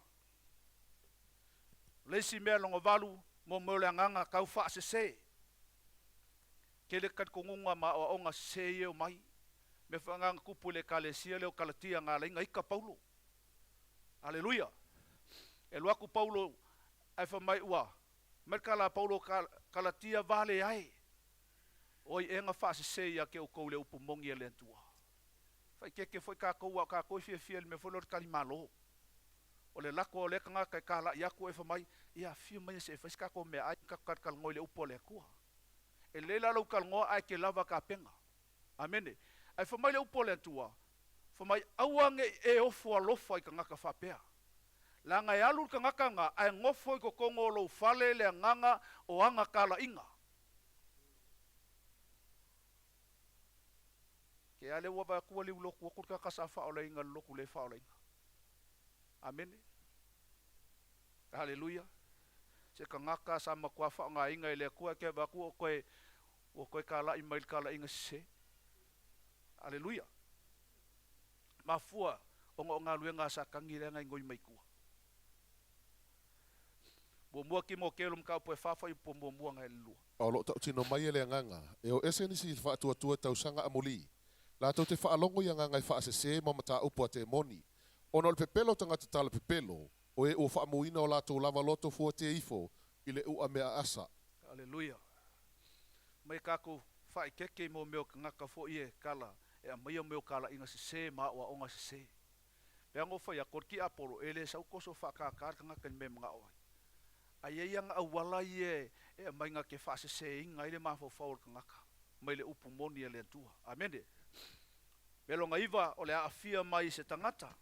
Lesi mea longo valu mo mole nganga kau fa se. Kele kat kongunga ma o onga se o mai. Me whanga kupu le kalesia leo kalatia ngā lainga ika Paulo. Aleluia. E luaku Paulo ai whamai ua. Merkala Paulo kalatia vale ai. Oi enga fa se ia ke o kou le upu mongi e le antua. Fai keke foi ka koua ka koi fia me folor kalimalo. O le lako o le kanga kai kala iaku e whamai, ia fio mai se whaiska ko mea ai kakal ngoi le upo le kua. E le la lau kal ngoa ai ke lava ka penga. Amene. Ai whamai le upo le tua. Whamai auange e ofo alofa I ka ngaka whapea. La ngai alu ka ngaka nga ai ngofo I ko kongo lo fale le nganga o anga kala inga. Ke ale waba kua li uloku wakut ka kasafa o le inga loku le fa o le inga. Amen. Haleluia. Se ka ngaka sa makua fa nga inga ile kua ke ba ku o koe kala I mail kala inga se. Haleluia. Mafua o ngā luenga sa kangi renga ngoi mai kua. Bo mua ki mo kelum ka po fafa I po mua ngai lua. O lo tau tino mai ele nganga. E o ese nisi fa tua tau sanga amoli. La tau te fa alongo ia nganga I fa se mo mata upo te moni. Ono le pepelo tanga te tala pepelo, o e o whaamuina o lato lava loto fua te ifo, I le ua mea asa. Aleluia. Mai kako whai keke mo meo ka ngaka fo ie kala, e a mai o meo kala inga se ma o onga se. Pea ngo whai a korki aporo, e le sau koso whakakar ka ngaka me mga oai. Ai ai anga awala e mainga ke whaasese inga i le mawhawhau ka ngaka. Mai le upu moni e le atua. Amene. Melo nga iwa o le aafia mai se tangata.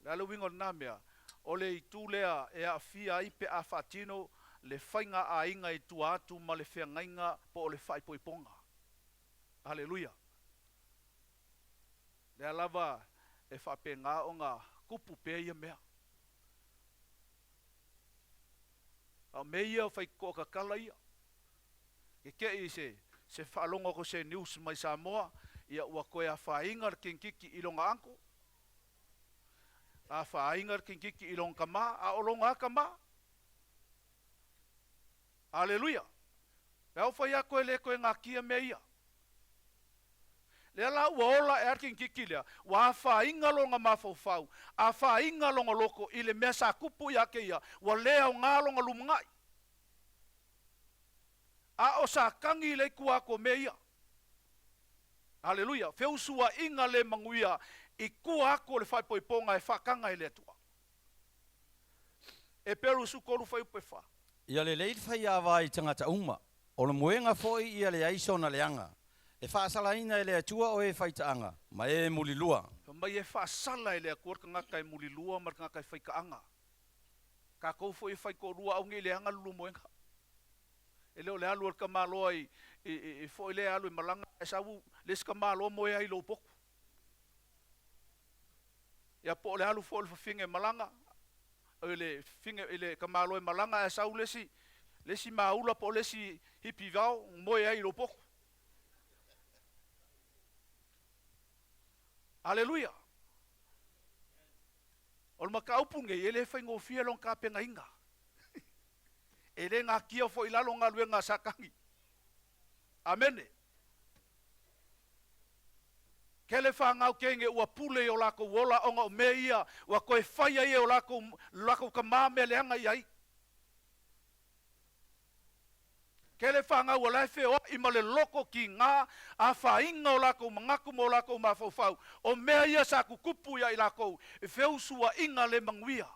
Le ala wingo na mea. O le itu lea e aafia i pe a whaatino le whainga a inga i tua atu ma le whiangainga po o le whaipoiponga. Haleluia. Le alava e whapenga o ngā kupu pe ia mea. A meia fai ko ka kala ia. Ke i se whaalonga ko se news mai Samoa, ia ua koe a whaingar kinkiki ilonga anko. A whaingar kinkiki ilonga kama, a olonga kama. Aleluia. Eo whai a koe le koe ngā kia mea ia. Le ala ua ola e arkin kikilea, wa whainga longa mawhauwhau, a whainga longa loko i le mea sa kupu ia ke ia, wa lea o ngā longa lumungai. A o sa kangi le kua ko me ia. Haleluia. Feusua inga le manguia, i kua ako le whaipoiponga e whakanga i le atua. E peru su koru whai upe wha. Ia le leil whai awa i tangata uma, o le muenga foi ia le aiso na leanga. E whaasalaina e le atua o e whaitaanga, ma e mulilua. Mai e whaasala e le akur ka ngaka e mulilua, mar ka ngaka e whaikaanga. Ka kou foi e whaikorua au ngi leanga lulu muenga. E leo le alu ka maloa i foi le alu i malanga, e sau les ka maloa moe ai lo poku. Ia po le alu foi le whawhinga malanga, le ka maloa i malanga, e sau lesi maula po lesi hipi vau, moe ai lo poku. Aleluia. O le makaupunge, ele fai ngofia long ka penga inga. Ele ngā kia fo ilalo ngā lue ngā sakangi. Amene. Kele whangau kenge ua pule o lako wola onga o me ia, ua koe whaia ia o lako ka māme leanga iai. Kele whangau o laife o ima le loko ki ngā, a whainga o lako mangaku mo lako mawhauwhau, o mea ia sa kukupu ia i lako, e wheusua inga le manguia.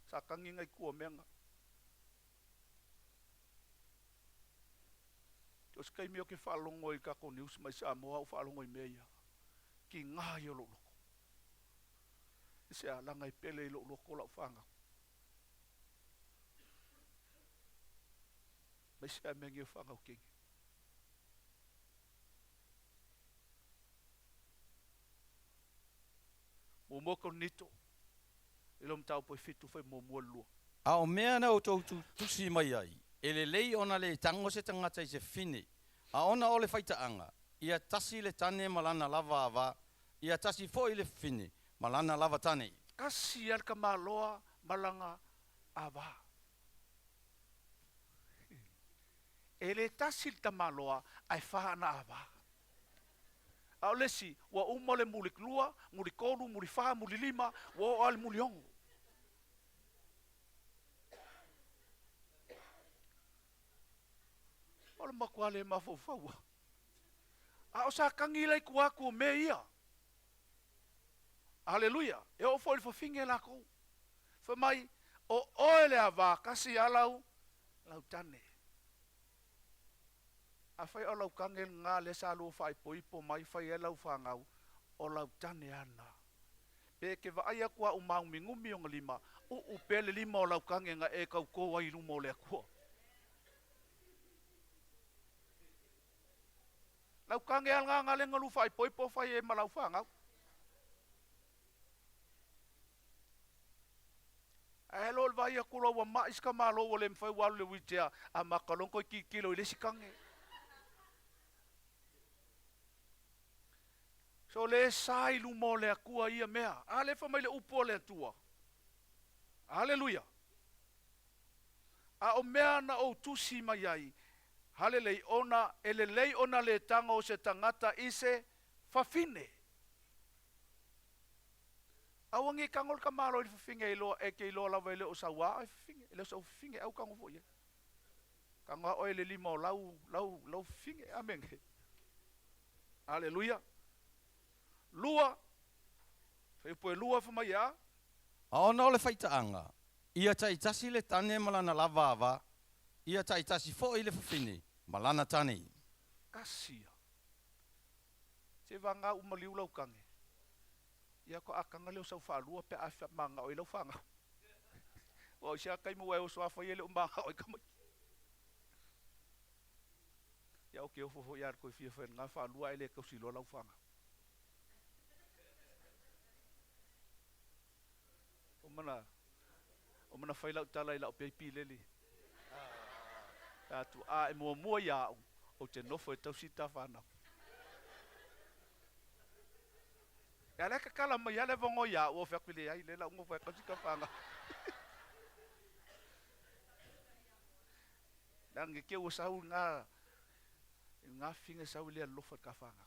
Sa kangi ngai kua menga. Tos kai mio ke whalongo i kako news mai Samoa o whalongo i mea. Ki ngā i o loko. Se a langa i pele i loko lau whanga. Mai se a mengi o whanga o kingi. Momoko nito. Ilom tau poi fitu fai momua lua. A o mea na o tau tusi mai ai, e le lei ona le tango se tangata i se fine, a ona o le whaitaanga, ia tasi le tane malana lava ava, ia tasi fo i le fine, malana lava tane. Kasi ar ka maloa malanga ava. E le tasi ta maloa ai whahana ava. A lesi, wa umale mulik lua, mulikoru, mulifaha, mulilima, wa al muliongo. Ola makuale mafaufaua. A o sa kangilai kuaku me ia. Haleluia. E o foi fofinge lako. Fa mai o oele ava kasi alau lau tane. A fai o lau kangel ngā le sa lu fai poipo mai fai e lau whangau o lau tane ana. Pe ke vaaya kua umau mingumi o lima, u pele lima o lau kangel ngā e kau koa i rumo le kua. Lau kangel ngā le ngalu fai poipo fai e ma lau whangau. A helol vaaya kula wa mais ka malo o le mwhai walu le witea a makalonko ki kilo i lesi kange. So le sai lumo le akua ia mea. Ale fa mai le upo le atua. Haleluia. A o mea na o tusi mai ai. Hale lei ona, ele lei ona le tanga o se tangata ise fafine. Awangi kangol kamaro i fafinge ilo e ke ilo lawa ile o sawa e fafinge. Ile o sa fafinge au kango fo ia. Kanga o ele lima o lau fafinge. Amen. Haleluia. Lua. Fai poe lua fa mai a. Aona o le faitaanga. Ia tai tasi le tane malana lava ava. Ia tai tasi fo i le fufini. Malana tane. Kasia. Se vanga umaliu lau kange. Ia ko akanga leo sau whalua pe awha manga o i lau whanga. O isia kai mua e o soa whai ele o manga o i kamai. Ia o ke o fofo iar koe fia whaen ngā whalua ele kausilo lau whanga. O mana whai lau tala i lau peipi leli. Tātu a e mua iau o te nofo e tausita whanau. Ya le kala mai ale vongo ya o fa kwile ai le la ngo fa kasi ka fanga. Dan ke o sau nga finga sau le lo fa ka fanga.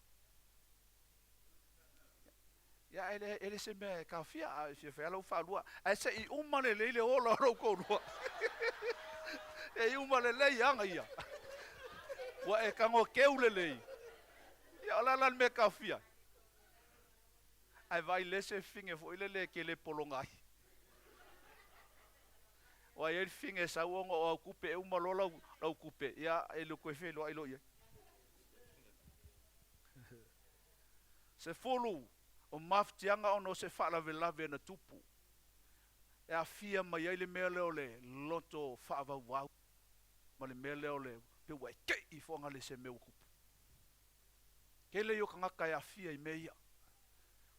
Ya ele se me ka fia se fa lo fa lua. Ai se I uma le o lo ro ko lua. E uma le yang ia. Wa e ka ngo ke le. Ya la me ka fia. Ai vai lese finge fo ile ke le polongai. Wa e finge sa wongo o kupe e uma lola lau kupe ia e lo koe felo ai lo ia. Se folu o maftianga ono se fala velave na tupu. E a fia mai ai le mele ole loto fava wau. Ma le mele ole pe wai ke I fonga le se meu kupu. Kele yo kanga kai a fia I meia.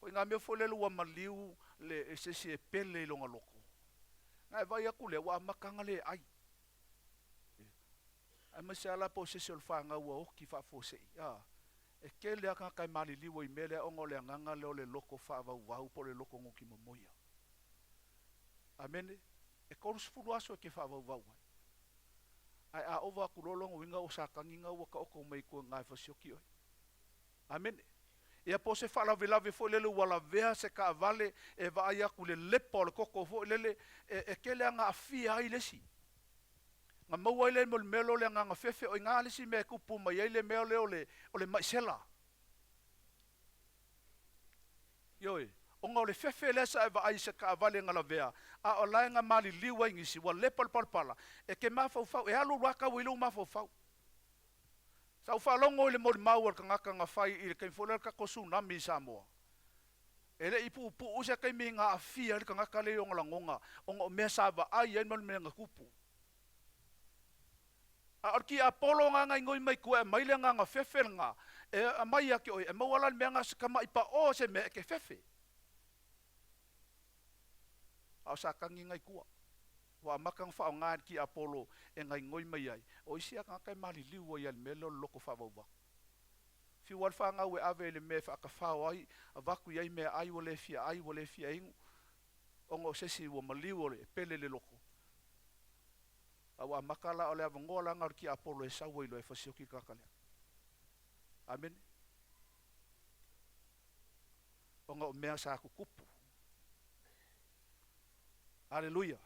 O ngā mea wholelu wa maliu le esesi e pele I longa loko. Ngā vai aku le wa makanga le ai. Ai masi ala po sesi o le whanga ua oki wha fosei. E ke lea kanga kai mali liwa I mele ongo le anganga leo le loko wha wau po le loko ngoki mamoia. Amene. E korus fulu aso e ke wha wau. Ai a ova aku lolongo winga o sa kanginga ua ka oko mai kua ngai fasioki oi. Amene. Ia po se fala velave fo lele wala vea se ka vale e va ia ku le lepo le koko fo lele e kele nga afia ai lesi. Nga mau ai le melo le nga fefe o nga lesi me kupu mai ai le meo le ole maisela. Yoi, o nga ole fefe le sa e va ai se ka vale nga la vea. A o lai nga mali liwa ingisi wa lepo palpala. E ke mafau fau e alu waka wilu mafau fau. Sa ufalongo ile mori mau ka ngaka nga fai ile kai foler ka kosu na mi Samoa. Ele ipu usa kai mi nga afia ile ka ngaka le yong langonga ongo me sava ai en mal me nga kupu. A orki Apollo nga ngoi mai ku e mai le nga fefe nga e mai aki oi e mawala me nga ska mai pa o se me ke fefe. A sa kangi ngai ku. Wa makang fa nga ki Apollo e ngai ngoi mai ai o isia ka kai mali liu ia melo loko fa wa fi wal fa nga we ave le me fa ka fa ai avaku ia me ai wole fia ingu ongo sesi wo mali wole pele le loko awa makala ole avangola nga ki Apollo e sa wo ilo e fasioki ka kale amen ongo me sa ku kupu haleluya.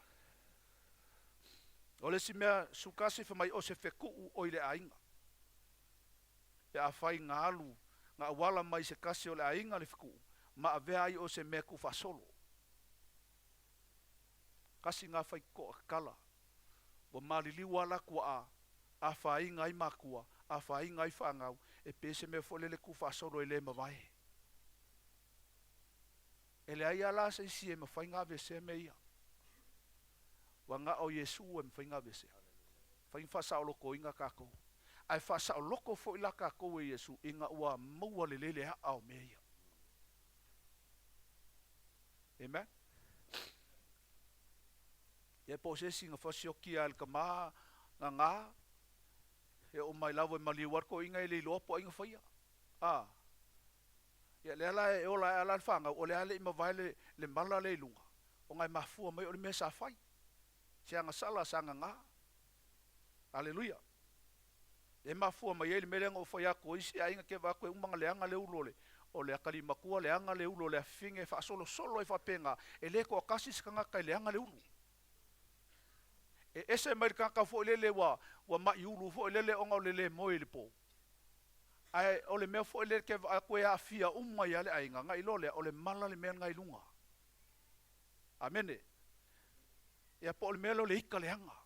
Ole si mea sukasi fa mai o se feku o ile ainga. Pe a fai ngā alu, ngā wala mai se kasi o le ainga le feku, ma a vea ai o se mea ku fa solo. Kasi ngā fai ko kala, wa malili wala kua a fai ngai makua, a fai ngai whangau, e pe se mea fole le ku fa solo e le mawai. Ele ai ala se isi e mawhai ngā vese me ia. Wa nga o Yesu e mwhainga vese. Whain whasa o loko inga kako. Ai whasa o loko fo ila kako e Yesu inga ua maua le lele ha au meia. Amen? Ia po sesi nga whasioki al ka maa nga e o mai lawa e maliwar ko inga e le lopo inga whaia. Ia le ala e ola e ala whanga o le ale ima vai le mala le lunga. O ngai mafua mai o le mesa whai. Sianga sala sanga nga. Aleluia. E mafua mai ele melenga o foi ako isi ainga ke va ko umanga leanga le ulole. O le akali makua leanga le ulole finge fa solo e fa penga. E le ko kasi skanga kai leanga le ulu. E ese mai ka fo lele wa mai ulu fo lele onga lele moi le po. Ai ole mea fo le ke va ko ya fia umma ya le ai nga ilo le ole mala le mea ngai lunga. Amene. Ya po ole melo le ika le hanga.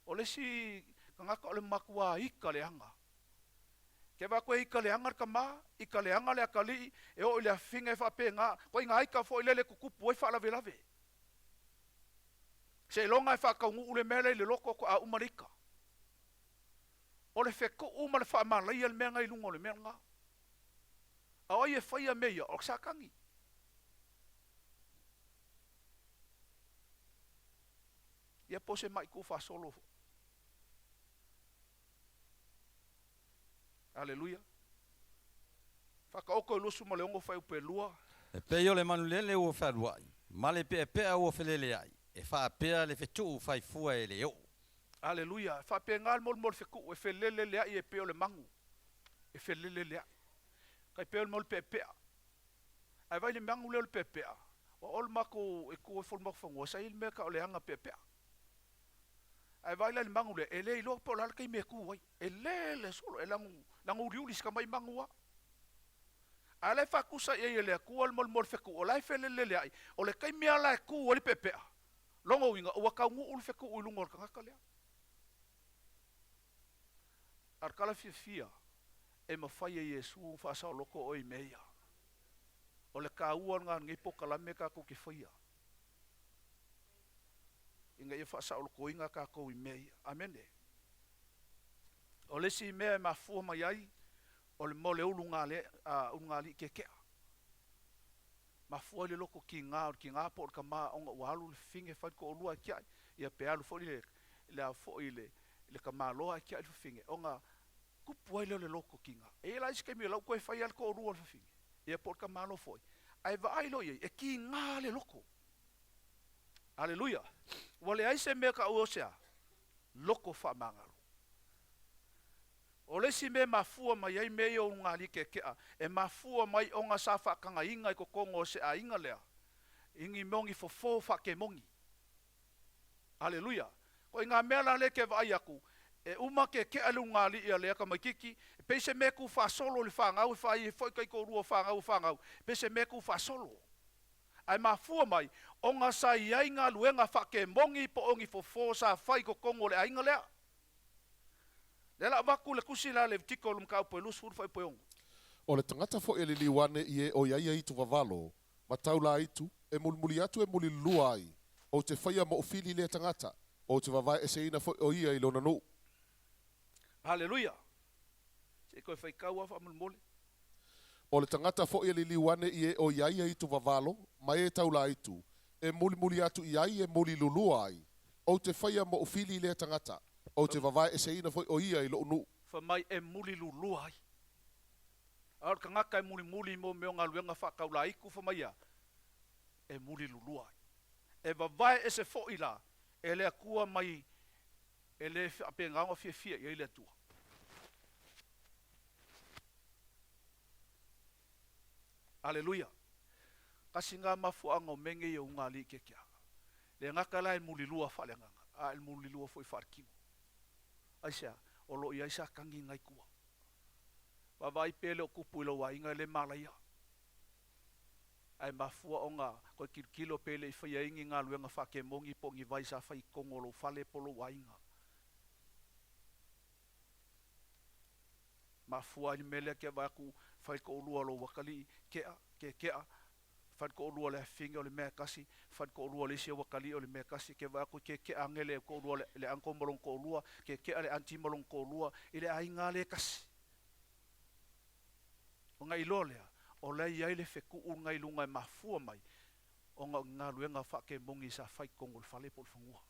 Ole si ngaka ole makua ika le hanga. Ke va ko ika le hanga kama, ika le hanga le akali e o le finga fa penga, ko inga ika fo ile le kukupu e fa la velave. Se longa fa ka ngu le mele le loko ko a umarika. Ole fe ko uma le fa mala ia le menga i lungo le menga. A o ye fa ia meia o sakangi. Ia pose mai ku fa solo. Aleluia. Fa ka oko lusu mo le ongo fa upelua. E pe yo le manulele o wharuai. Male pe pe o whelele ai. E wha pea le whetu whai fua e le o. Aleluia. Fa pe ngal mol mol fe ku e fe lele le ai e pe o le mangu. E fe lele le ai. Kai pe o mol pe pe. Ai vai le mangu le pe pe. O ol mako e ku e fol mako fango sa il me ka o le hanga pe pe. Ai vai le mangu le ele ilo po la kai me ku wai. Ele solo e langu riuli ska mai mangu wa. Ale fa kusa e le ku ol mol fe ku o lai fe lele le ai. O le kai me ala ku o le pe pe. Longo winga o ka ngu ul fe ku u lungor ka ka le. Ar kala fia e ma fai e Yesu fa sa loko o i meia. O le ka ua nga ngi po kala me ka ko ki fia. Inga e fa sa loko inga ka ko i meia. Amen. O le si me ma fu ma yai o le mole ulunga le unga li ke ke. Ma fu le loko ki nga po ka ma onga walu le finge fa ko lua ki ai. Ia pe alu fo le fo ile le ka ma loa ki ai finge onga kupu ai le loko kinga. E la iske mi lau koe fai al ko rua finge. Ia por ka malo foi. Ai va ai lo ye e ki nga le loko. Aleluia. Wale ai se me ka uosea. Loko fa mangaru. O le si me mafua mai ai me o ngali ke kea. E mafua mai o nga safa kanga inga i ko kongo se a inga lea. Ingi mongi fofo fa ke mongi. Aleluia. Ko inga mela le ke vai aku. E uma ke alu ngali ia le ka makiki. Pe se me ku fa solo le fa ngau fa i foi kai ko rua fa ngau. Pe se me ku fa solo. Ai mafua mai o nga sa ia inga luenga fa ke mongi po ongi fofo sa fai ko kongo le a inga lea. Lela waku le kusila le tiko lum ka po lus fu fai po yong. O le tangata fo ele liwane ie o ia itu vavalo, mataula itu e mulmuli atu e muli lua ai, o te whaia mo fili le tangata, o te vavai e seina fo o ia i lona no. Haleluia. Se koe fai kaua fa mulmuli. O le tangata fo ele liwane ie o ia itu vavalo, mai e taula itu, e mulmuli atu ia e muli lulua ai, o te whaia mo fili le tangata, o te vavai e seina fo o ia i lona no. Fa mai e muli lulua ai. Ar ka ngaka e muli mo meo ngā luenga whakaula iku whamaia. E muli lulua. E vavai e se fo ila. E lea kua mai. E le ape ngānga fia i le tua. Aleluia. Kasi ngā mafuanga o menge i o ngā li ke kia. Le ngaka la e muli lua whale nganga. A e muli lua fo i wharkingo. Aisea, o lo i aisa kangi ngai kua. Wawai pele o kupu ilo wa inga le malaya. Ai mafua o ngā, koe kilo pele i whaia ingi ngā luenga whake mongi po ngi vai sa whai kongolo whale polo wa inga. Mafua ni mele ke waku whai ko ulua lo wakali kea, kea. Whai ko ulua le finga o le mea kasi, whai ko ulua le sia wakali o le mea kasi, ke waku ke angele ko ulua le anko molong ko ulua, ke le anti molong ko ulua, ile ainga le kasi. O ngai lolea, o lei ai le wheku u ngai lunga e mafua mai, o ngā luenga whake mongi sa whai kongol whale pol whangua.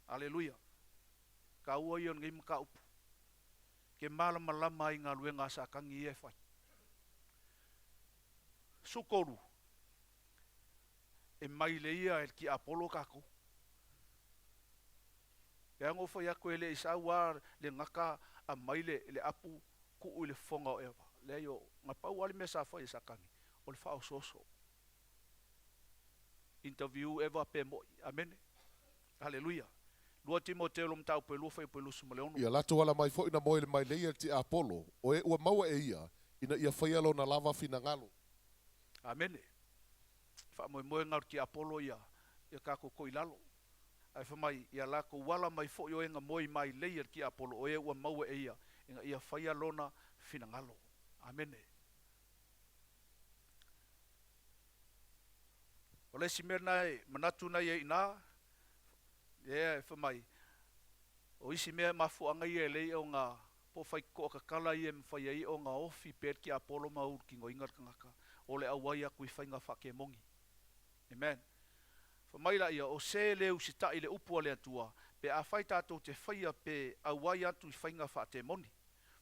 Aleluia. Ka ua ion ngai mka upu. Ke malama lama i ngā luenga sa kangi e whai. Sukoru. E mai le ia e ki Apollo kako. E ango whai ako e le isa ua le ngaka a mai le apu ku le fonga o eva. Le yo nga pau wali me sa fai sa kangi. O le whao soso. Interview eva pe moi. Amen. Hallelujah. Lua Timoteo lom tau pelu fai pelu sumaleonu. Ia lato wala mai fo ina moe le mai leia ti Apollo. O e ua maua e ia. Ina ia whaialo na lava fina ngalo. Amene. Fa moe ngar ki Apollo ia kako ko ilalo. Ai fa mai ia lako wala mai fo yo enga moe mai leia ki Apollo o e ua maua e ia. Inga ia whaialo na fina ngalo. Amene. O le si mea manatu na ia ina. Ia fa mai. O isi mea mafuanga ia lei o ngā po fai ko kakala ia mwhai ai o ngā ofi per ki Apollo maur ki ngoingat kangaka. O le awai aku i whai ngā whake mongi. Amen. Fa mai la ia o se leu si ta i le upua le atua. Pe a whai tātou te whaia pe awai atu i whai ngā whate moni.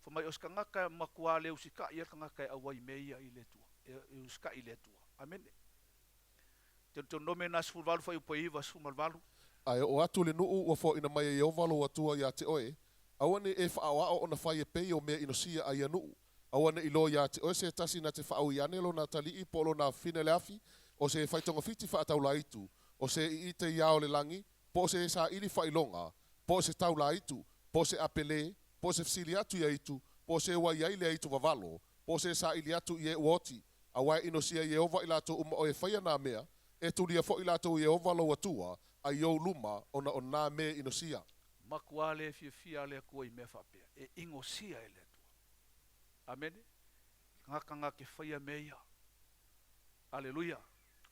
Fa mai o skangaka makua leu si ka ia kangaka e awai me ia i le tua. E uska i le tua. Amen. Te nome na sfulvalu whai upa iwa sfulvalu. Ai o atu le nuu ua fo ina mai e ovalo atua ia te oe. Awane e whaawao o na whai e pei o mea inosia ai anu. Awane ilo ia te oe se tasi na te whaau i anelo na tali i polo na fine le afi. O se whaitonga fiti whaataula itu. O se i te iao le langi. Po se sa ili whailonga. Po se taula itu. Po se apele. Po se fsili atu ia itu. Po se wa iai le itu vavalo. Po se sa ili atu i e uoti. Awai inosia i e ova ilato o e whaia na mea. E tulia fo ilato i e ovalo atua. Ai o luma ona o nā me inosia. Makua le fia le kua i me whapea. E ingo sia e le tua. Amen. Ngaka ke whaia me ia. Aleluia.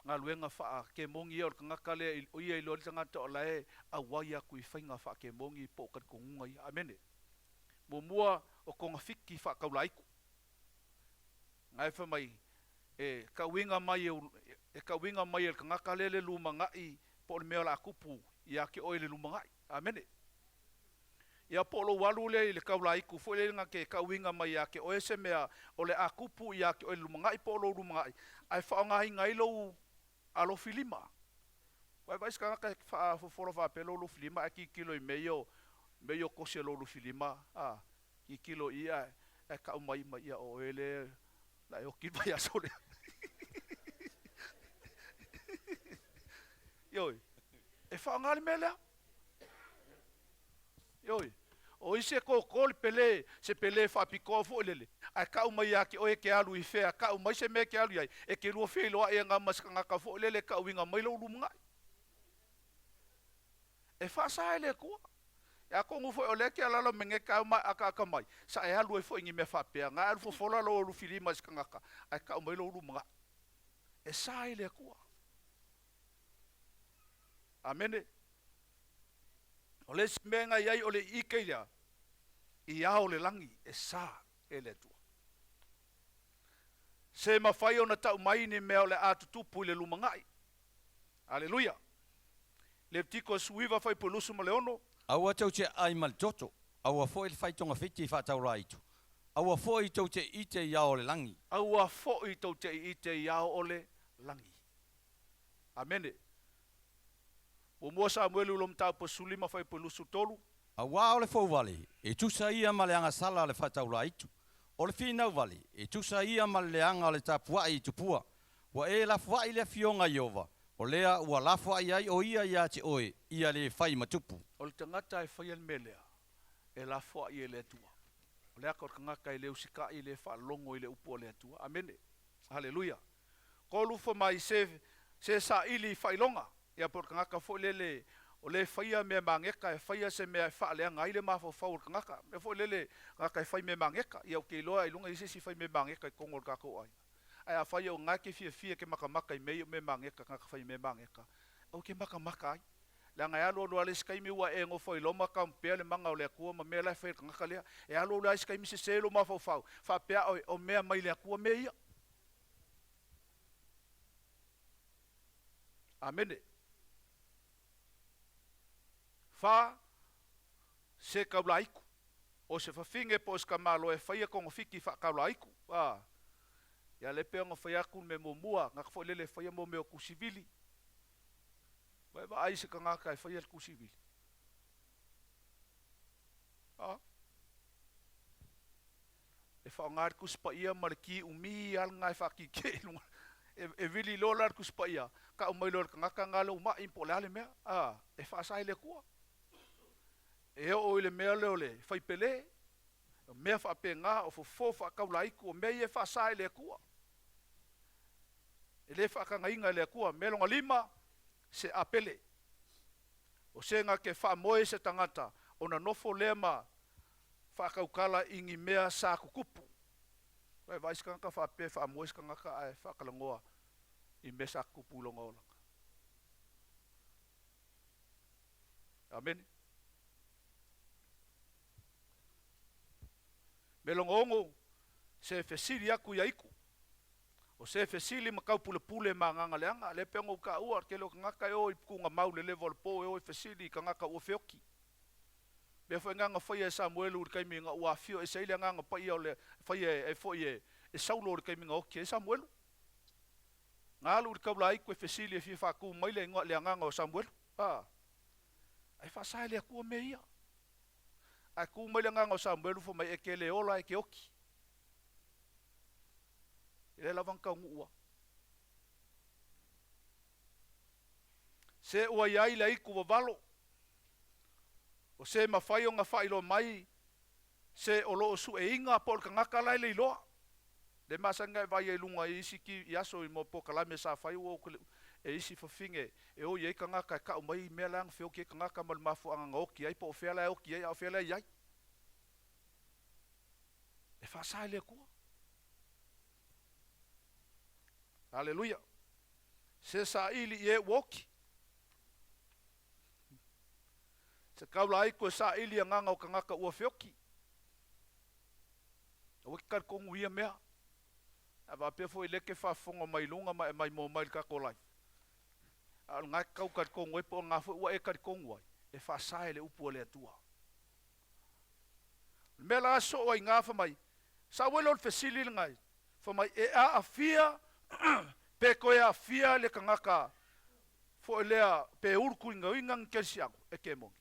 Ngā luenga wha ke mongi o ngaka le o ia i lori tangata o lae a wai aku i whainga wha ke mongi po kat kongunga ia. Amen. Mua o konga whiki wha kaulaiku. Ngai wha mai e kawinga mai e ngaka lele luma ngai po le mea la kupu ia ke oe le lumangai. Amene. Ia po lo walu le kaulaiku fo le ngake kawinga mai ia ke oe se mea o le akupu ia ke oe le lumangai po lo lumangai. Ai whaongahi ngai lo alo filima. Vai ska ngaka fo fa pelo lo filima aki kilo i meio kose lo filima. Ki kilo ia e ka umai mai ia o ele la o ki vai asole. Yoi. E whaongali melea. Yoi. O ise ko kol pele, se pele whapiko fo lele. Ai kau mai aki oe ke alu i whea, kau mai se me ke alu ai. E ke rua whea loa e ngā maskangaka fo lele kau inga mai lau rumungai. E whasa ele kua. Ia kongu fo o leke alala menge kau mai aka mai. Sa e alu e fo ingi me whapea. Ngā alu fo fola lo lu fili maskangaka. Ai kau mai lau rumungai. E sa ele kua. Amene. O le simenga iai o le ike ia. Ia o le langi e sa e le tua. Se mawhai o na tau mai ni mea o le atutupu i le lumangai. Aleluia. Le tiko suiva fai pulusu ma le ono. Aua tau te ai mal toto. Aua fo i le whaitonga whiti i whataura itu. Aua fo i tau te ite ia o le langi. Aua fo i tau te ite ia o le langi. Amene. O mua Samuelu lom tau pa sulima fai pa lusu tolu. A wā o le fau wale, e tusa ia ma le anga sala le whataula itu. O le whinau wale, e tusa ia ma le anga le tapua i tupua. Wa e la fua i le fionga iova. O lea ua la fua i ai o ia te oe, ia le whai matupu. O le tangata e whai an melea, e la fua i le tua. O lea kor kangaka i le usika i le wha longo i le upo le tua. Amene. Haleluia. Ko lufa mai se sa ili whai longa. Ia por kangaka fo lele o le faia me mangeka e faia se me fa le ngai le mafo fa o kangaka me fo lele ngaka e fai me mangeka ia o ke loa i lunga ise si fai me mangeka i kongol ka ko ai ai a faia o ngaki fia ke makamaka i me mangeka ngaka fai me mangeka o ke makamaka ai la ngai alo lo ale skai mi wa e ngo foi lo maka pe le manga o le ku ma me la fai kangaka le e alo lo skai mi se lo mafo fa pe o me mai le ku me ia amene. Fa se kaulaiku o se fafinge po ska malo e faia kongo fiki fa kaulaiku ya le pe ngo faia ku me momua nga fo lele faia mo me ku sivili vai ai se kanga kai faia ku sivili e fa ngar ku spa ia marki umi al ngai fa ki ke e vili lolar ku spa ia ka o mai lor kanga kanga lo ma impo le me e fa sai le ku E o ile mea leo le, fai pele, mea wha pe ngā o fo wha kaulaiku, o mea ie wha sae le kua. E le wha kanga inga le kua, me longa lima, se apele. O se ngā ke wha moe se tangata, o na nofo lea ma, wha kaukala ingi mea sa kukupu. Vai vai skanga wha pe wha moe skanga ka ai wha kalangoa, i mea sa kukupu longa olanga. Amen. Me longa ongo, se fesili aku ia iku. O se fesili makau pule pule ma nganga leanga, le pengo ka ua, ke lo ngaka o i kunga mau le level po o i fesili ka ngaka ua feoki. Me fo nganga fai Samuelu ur kaimi nga ua fio, e se ile nganga pa ia le, fai e foi e Saulo ur kaimi nga oki, e Samuelu. Ngā ur kaula iku e fesili e fifa ku maile inga le nganga o Samuelu. Ai fa sai le ku me ia. Ai ku maile nganga o Samuelu fo mai e ke le ola e ke oki. Ele lavang ka ngua. Se ua iai la iku wawalo. O se mawhai o ngā whailo mai. Se o loo su e inga po ka ngaka lai le iloa. Le masanga e vai e lunga e isi ki i aso i mo po kalame sa whai ua e isi whawhinge. E o iei ka ngaka e ka umai mea lang whio ki ka ngaka malmafu anga oki ai po o whiala e oki ai au whiala iai. E whasai le kua. Haleluia. Se sa ili e woki. Se kaula ai ko sa ili nganga o ka ngaka ua whioki. O wikar kongu ia mea. Ava pefo i leke whafonga mai lunga mai mo mai ka kolai. Al ngai kau kat kongu e po ngā ua e kat kongu ai. E whasae le upu le atua. Mela aso o ai ngā whamai. Sa welol fesili ngai. Whamai e a fia pe koe a fia le ka ngaka. Fo lea pe urku inga ingang kelsi ako e ke mongi.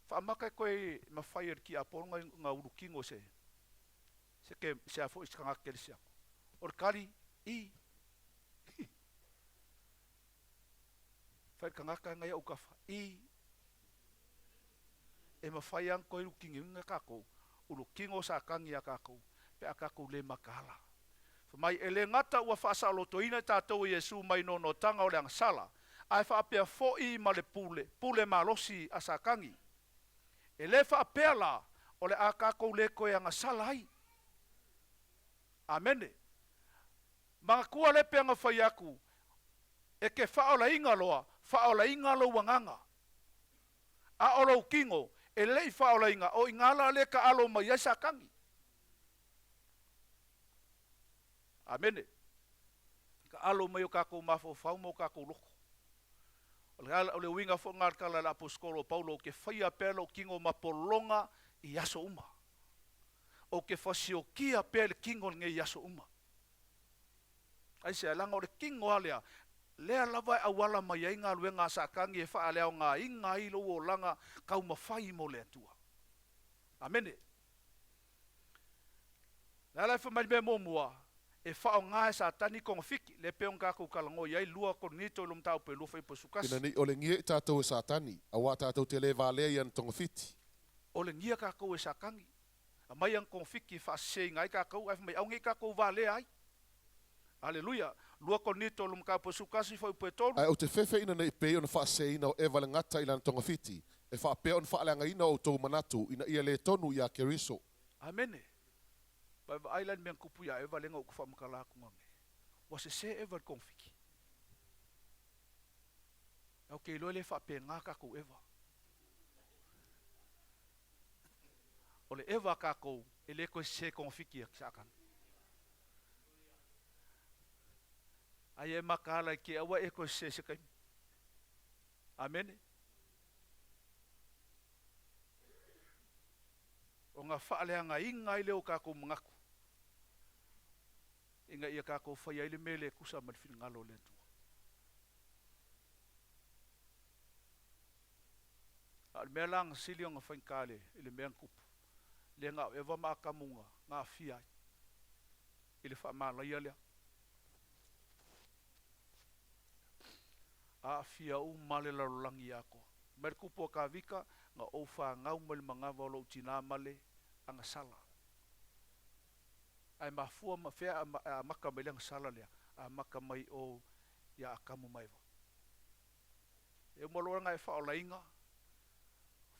Whamaka koe mawhai ki a poronga ngā urukingo se. Se ke se a fo iska ngaka kelsi ako. Or kari i. Whai ka ngaka ngai au kafa. I. E mawhai ang koe urukingo inga kako. Urukingo sa kangi a kako. Pe a kako le makala. Mai ele ngata ua whaasalo toina tātou Yesu mai no tanga o le sala. Ai whaapea fo'i ma le pule malosi a sakangi. E le whaapea la o le a kako le koe anga sala ai. Amene. Mga kua le peanga whai aku. E ke whaola inga loa, whaola inga lo wanganga. A olo kingo, e lei whaola inga, o ingala le ka alo mai a sakangi. Amene. Ka alo mai o kako mafo fau mo kako loko. O le winga fo ngar kala la apostolo Paulo ke whaia pelo kingo mapolonga i aso uma. O ke fasio kia pele kingo nge i aso uma. Ai se alanga o le kingo alea. Lea lava awala mai inga luenga sa kangi e wha alea o ngā inga ilo o langa kau mawhai mo le atua. Amene. Lala e whamai me momua. E whao ngā sa tani konga whiki, le peong kako kalango, iai lua konito ilum tau pe lufa i pasukasi. Ina ni, ole ngia i tātou e sa tani, awa tātou te le vālea i an tonga whiti. Ole ngia kako e sa kangi. A mai ang konga whiki whasei ngai kako, ai whamai aungi kako vālea ai. Aleluia. Lua konito ilum tau pasukasi fau pe tolu. Ai o te whewhe ina nei pe ona whaasei ina o e vale ngata i lan tonga whiti. E whaapea on whaaleanga ina o tau manatu, ina ia le tonu i a keriso. Amene. Pai island meang kupu ya eva lenga ku famakala ku ngange. Was se eva konfiki. Okay, lo le fa pe ngaka ku eva. Ole eva ka ko ele ko se konfiki sakan. Ai e makala ke awa e ko se kai. Amen. O ngā whaaleanga inga i leo kako mangaku. Inga ia kako whai aile mele kusa madwhiri ngalo le tua. Al mea langa sili o ngā whainkale i le mea kupu. Le ngā ewa maa kamunga, ngā whiai. I le wha maa laia lea. A whia u male larolangi a koa. Mer kupu o ka vika, nga o whangau mo le mga walo tina male anga sala. Ai mafua mawhea a maka mai le sala lea, a maka mai o ia akamu mai wa. E umaloa ngai whaolainga,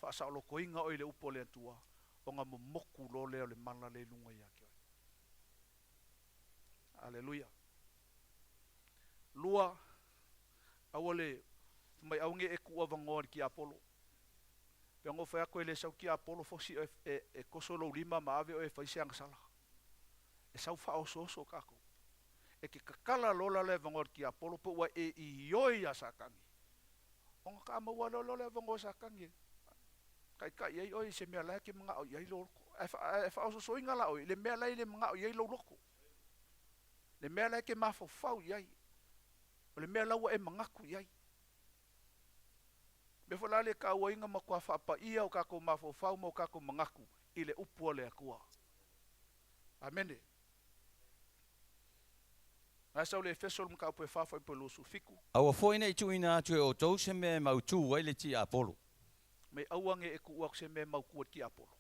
whaasaulokoinga o ile upo le atua, o ngā momoku lo leo le mana le lunga ia ki oi. Aleluia. Lua, awale, mai aunge e kua vangoa ki Apollo. Pea ngo whea koe le sau ki Apollo fosi e kosolo lima maave o e whaisianga sala. E sau whao soso kako. E ke kakala lola le vangoa ki Apollo po ua e ioi a sakangi. Onga ka maua lola le vangoa sakangi. Kai iei oi se mea lai ke mga o iei loko. E whao soso inga la oi, le mea lai le mga o iei loko. Le mea lai ke mawhau iei. O le mea laua e mangaku iei. Me whala le ka ua inga makua whapa ia o kako mawhau mo kako mangaku i le upua le akua. Amene. Ngai sau le Efesol mga upu e whawhau i losu fiku. Aua fōina i tuina atu e o tau se me mautu wai le ti Apollo. Me auange e ku uak se me maukuat ki Apollo.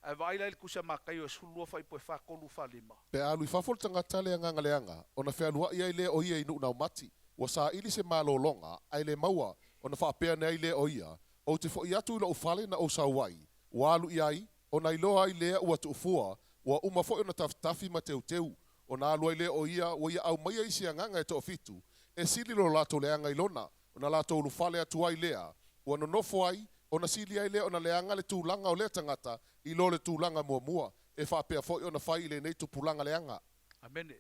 Ai vaila il kusa makai o sulua whai po e whakolu whalima. Pe alu i whafol tanga tale anga leanga, o na whenua ia i le o ia i nuu nau mati, wa sa ili se malolonga, ai le maua, o na whapea nei le o ia, o te fo i atu ila ufale na o sa wai, wa alu i ai, o na iloa i lea ua tu ufua, wa uma fo i na taftafi ma teu teu, o na alu i le o ia, wa ia au maia isi anganga e to fitu, e sili lo lato leanga ilona, o na lato ulufale atu ai lea, wa no nofo ai, o na sili ai lea o na leanga le tūlanga o le tangata, i lo le tūlanga mua mua, e whapea fo i o na whai le nei tupulanga leanga. Amene.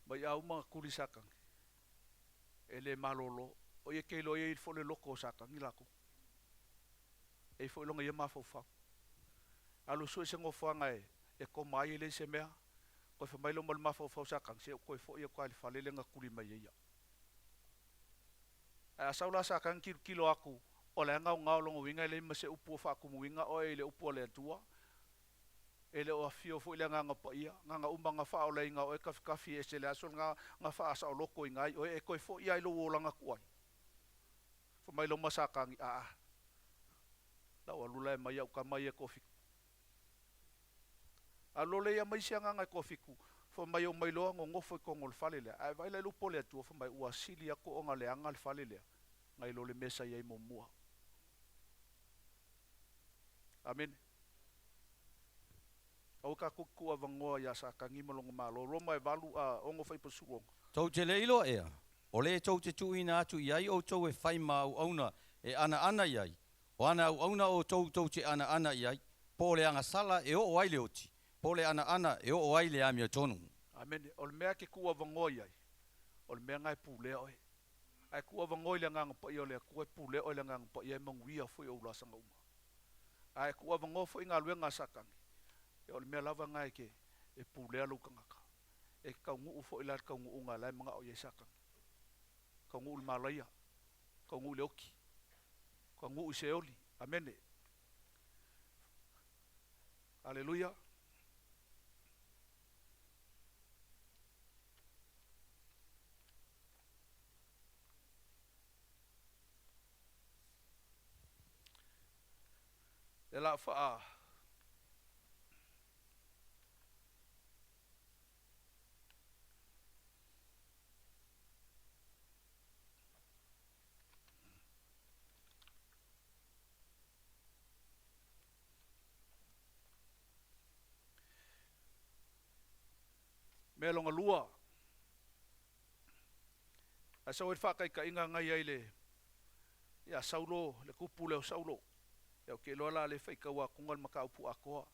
Mai au mga kuri sakang. E le malolo. O ye keilo ye fo le loko sakang i lako. E fo ilonga ye mawhau. Alu sui se ngofuanga e ko mai le se mea. Koe fa mailo mal mawhau sakang. Se koe fo i koe whalele nga kuri mai ia. A saula sakang kilo aku. O le ngau longo winga le ma se upu whakumu winga o e le upu le atua. E le o afio fo ile nganga pa ia. Nganga umanga wha o le inga o e kafi e se le asol nga wha asa o loko inga o e koe fo ia ilo wolanga kuai. Fo mai lo masakangi Lau alula e mai au ka mai e kofiku. Alole ia mai sia nganga e kofiku. Fo mai o mai loa ngo ngofo i kongo le fale lea. Ai vai le lupo le atua fo mai ua sili ako o nga le anga le fale lea. Ngai lo le mesa iai mo mua. Amen. Au ka kukua vangoa ia sa ka ngima longo malo. Roma e valu ongo fai pasuongo. Tau te le ilo ea. O le tau te tuina atu iai o tau e whai mau auna e ana iai. O ana au auna o tau te ana iai. Po le anga sala e o ai le oti. Po le ana e o ai le amia tonu. Amen. O le mea ke kua vangoa iai. O le mea ngai pūlea oe. Ai kua vangoa ile nganga pa ia le kua pūlea oe le nganga pa ia manguia fo i au lasanga uma. Ai kua vangoa fo i ngā luenga sakangi. E o le mea lava ngai ke e pūlea lau kangaka. E kaungu ufo i la kaungu unga lai mga o iei sakangi. Kaungu uli malaia. Kaungu uli oki. Kaungu uli seoli. Amene. Aleluia. E la faa. Me longa lua. Asa o whaka i ka inga ngai ai le. Ia saulo, le kupu leo saulo. Ia ke loa la le whaikaua kungal makaupu akoa.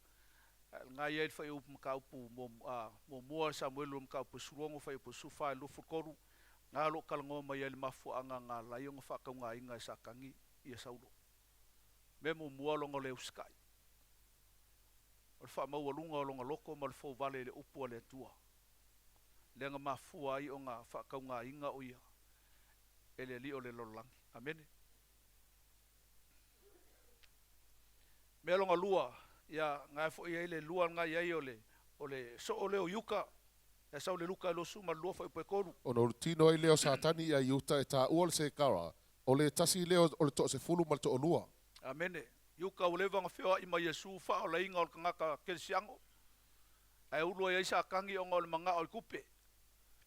Ngai ai whai upu makaupu mo mua Samuelu makaupu surongo whai upu sufa e lufu koru. Ngā lo kalangoa mai ai le mafu anga ngā laionga whakaunga inga e sakangi ia saulo. Me mo mua longa leo skai. O le wha maualunga o longa loko ma le fau vale le upua le tua. Le nga mafua ai o ngā whakaunga inga o ia. E le li o le lolangi. Amene. Me longa lua. Ia ngai fo ia le lua ngai ai o le so o leo yuka. E sau le luka lo suma lua fo i pekoru. O no tino ai leo satani ia yuta e ta uol se kara. O le tasi leo o le to se fulu mal to olua. Amene. Iuka o lewa nga whiwa ima Yesu wha o lainga o le kangaka kelsiango. Ai ulua ia isa kangi o ngā le manga o le kupe.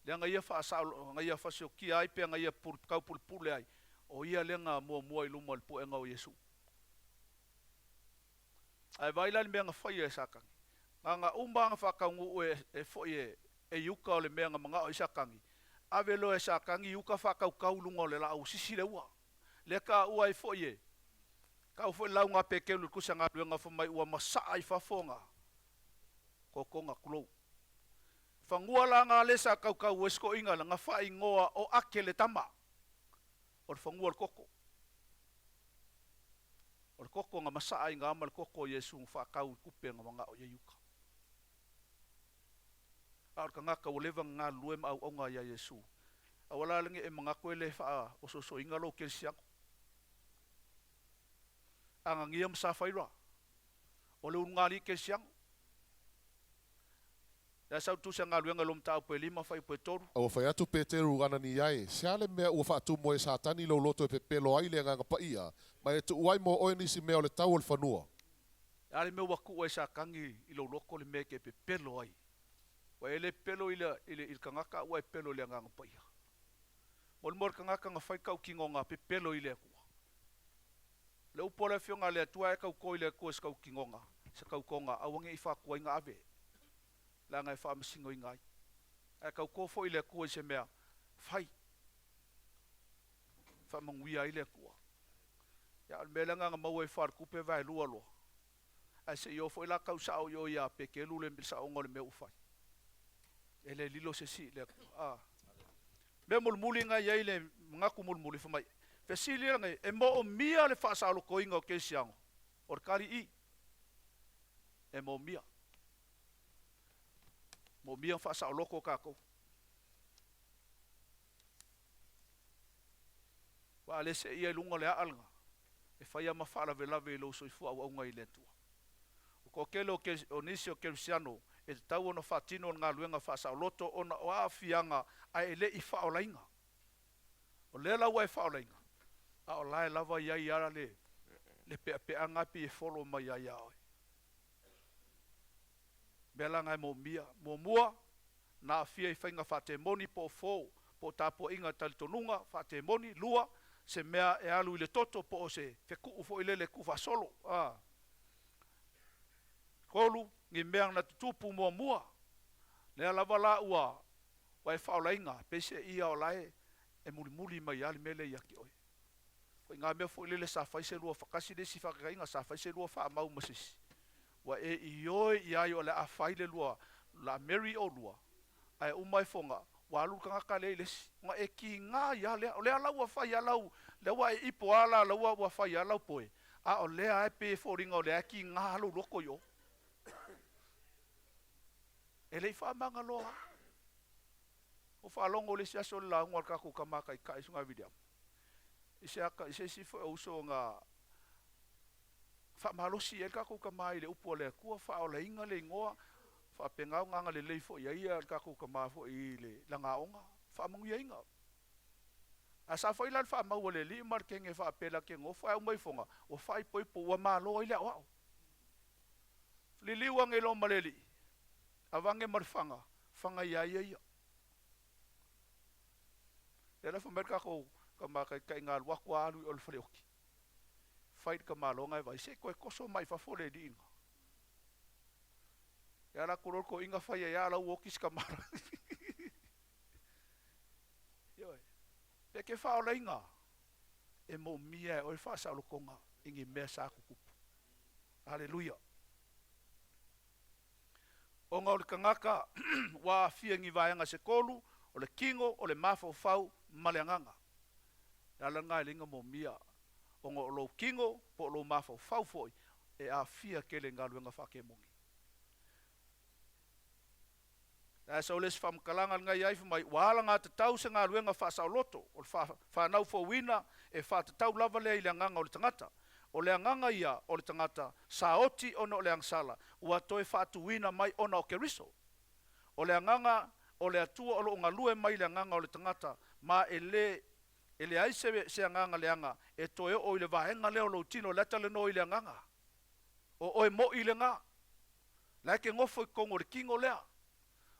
Lea nga ia wha asao, nga ia whasio kia ai pia nga ia kau pule ai. O ia lenga mua i luma le puenga o Yesu. Ai vaila ni mea nga whai e isa kangi. Nga umba nga whakaungu e fwoi e iuka o le mea nga manga o isa kangi. Ave lo e sa kangi iuka whakau lunga o le la au sisi le ua. Le ka ua e fwoi e. Kau fwoi lau ngā pekelu kusa ngā luenga whamai ua masaa i whafonga. Ko ngā kulou. Whangua la ngā lesa kau esko inga la ngā whai ngoa o ake le tama. O le whangua le koko. O le koko ngā masaa i ngā ama le koko Yesu whakau kupe ngā mga o iuka. Aur ka ngaka o lewa ngā luem au ngā ia Yesu. Awala lengi e mga koe le wha o so inga lo kelsiango. Anga ngia msa whaira. O le unga li kelsiango. Ya sau tu sa ngā luenga lom tau pe lima whai pe toru. Awa whai atu Peteru ana ni ai. Seale mea ua whaatu mo e satani lo loto e pepelo ai le nganga paia. Ma e tu uai mo oe nisi mea o le tau o le whanua. Ale me waku e sa kangi i lo loko le meke pepelo ai. Wa ele pelo il kangaka ua e pelo le nganga paia. Mol kangaka nga whai kau kingo ngā pepelo i le kua. Le upole fionga le atua e kau koi le kua skau kingo ngā. Sa kau konga awange i whakua inga ave. La ngai wha masingo i ngai. E kau kofo i le kua i se mea. Whai. Wha manguia i le kua. Ya al mele nga mau e whar kupe vai lua loa. E se iofo i la kau sao i o ia peke lule mbil sa ongo le me ufai. E le lilo se si le kua. Me mulmuli nga iei le ngaku mulmuli whamai. Fesili ngai e mo o mia le wha sao loko inga o kesiango. Or kari i. E mo mia. Mo mia wha sa loko kako. Wa le se ia lunga le aalanga. E whaia mawhala velave lo soifua au aunga i le tua. O ko kelo o nisi o kelsiano e te tau ono whatino ngā luenga wha sa loto ona o awhianga a e le i wha o lainga. O le laua e wha o lainga. A o lae lava iai ara le pea ngapi e folo mai ai aoi. Bela ngai mo mia, mo mua, na afia i whainga whate moni po fōu, po tapo inga talitonunga, whate moni, lua, se mea e alu i le toto po o se wheku ufo i lele kufa solo. Kolu, ngi mea na tutupu mua mua, lea lava la ua, wa e whaola inga, pese ia o lae, e muli mai ali mele i aki oi. Ko ngā mea fo i lele sa whaise lua whakasi desi whakainga, sa whaise lua wha mau masisi. Wa e ioi i ai o le a whaile lua, la Mary o lua, ai umai fonga, wa alu kangaka le ilesi, nga e ki ngā ia lea, o lea lau a whai alau, lea wa e ipo ala, lau a whai alau poe, a o lea e pe fōringa o lea ki ngā alu loko yo. E lei whamanga loa. O whalongo le siaso le launga al kako kamaka i kai sunga vidiam. Ise sifo e uso ngā whamalosi e kako kamai le upo le kua whao le inga le ingoa, whapengau nganga le leifo ia ia al kako kamafo i le langaonga, whamangu ia inga. A sa whailan whamau le li markenge whapela ke ngofa au mai fonga, o whai poipo ua māloa i le au. Liliwa nge lo maleli. Avange marfanga, fanga ia ia ia. Era whamerka ko kamaka kai ngā wakua alu i ol whareoki. Whait ka mālonga e vai, se koe koso mai whafore di inga. Era kuror ko inga whai e ala uokis ka mara. Ioi. Peke whaola inga. E mo mia e oi whaasa alokonga ingi mea sa kukupu. Hallelujah. O ngā ole kangaka wa fiangi vaianga se kolu, o le kingo, o le mafau maleanganga. Ala ngai linga mo mia, o ngā lo kingo, po lo mafau foi, e a fia kele ngā luenga whake mongi. E sa oles whamkalanga ngai ai mai, wahala ngā te tau se ngā luenga whaasau loto, o le whanau fo wina, e wha te tau lava lea i le nganga o le tangata. O le anganga ia o le tangata sa oti ono o le angsala ua toe whaatuina mai ona o keriso. O le anganga o le atua o lo ngā lue mai le anganga o le tangata ma e le e le ai se anganga leanga e toe o ile vahenga leo lo tino leta le no ile anganga o e mo ile nga la ke ngofo kongo le kingo lea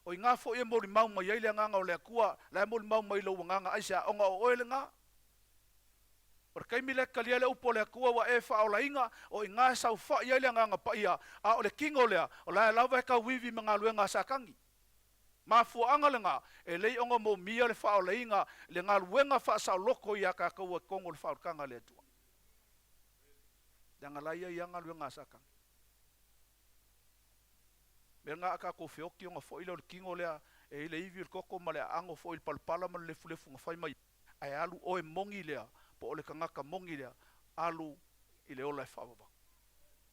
o inga fo e mo ri mau mai ile anganga o le kua la mo mau mai lo nganga ai sa onga o ile nga por kai mile kalia le upo le kua wa e fa ola inga o inga sa fa ile anganga pa ia a o le kingo lea o la lava ka wivi manga luenga sakangi ma fu angalenga e lei onga mo mia le fa le inga le ngal wenga fa sa loko ia ka ko kongo le fa kanga le tu danga la ia ngal wenga saka benga ka ko fioki onga fo ile kingo le e ile ivi ko ko male ango fo il palpala mal le fule funga fai mai ai alu o e mongi le po ole kanga ka mongi le alu ile ola fa ba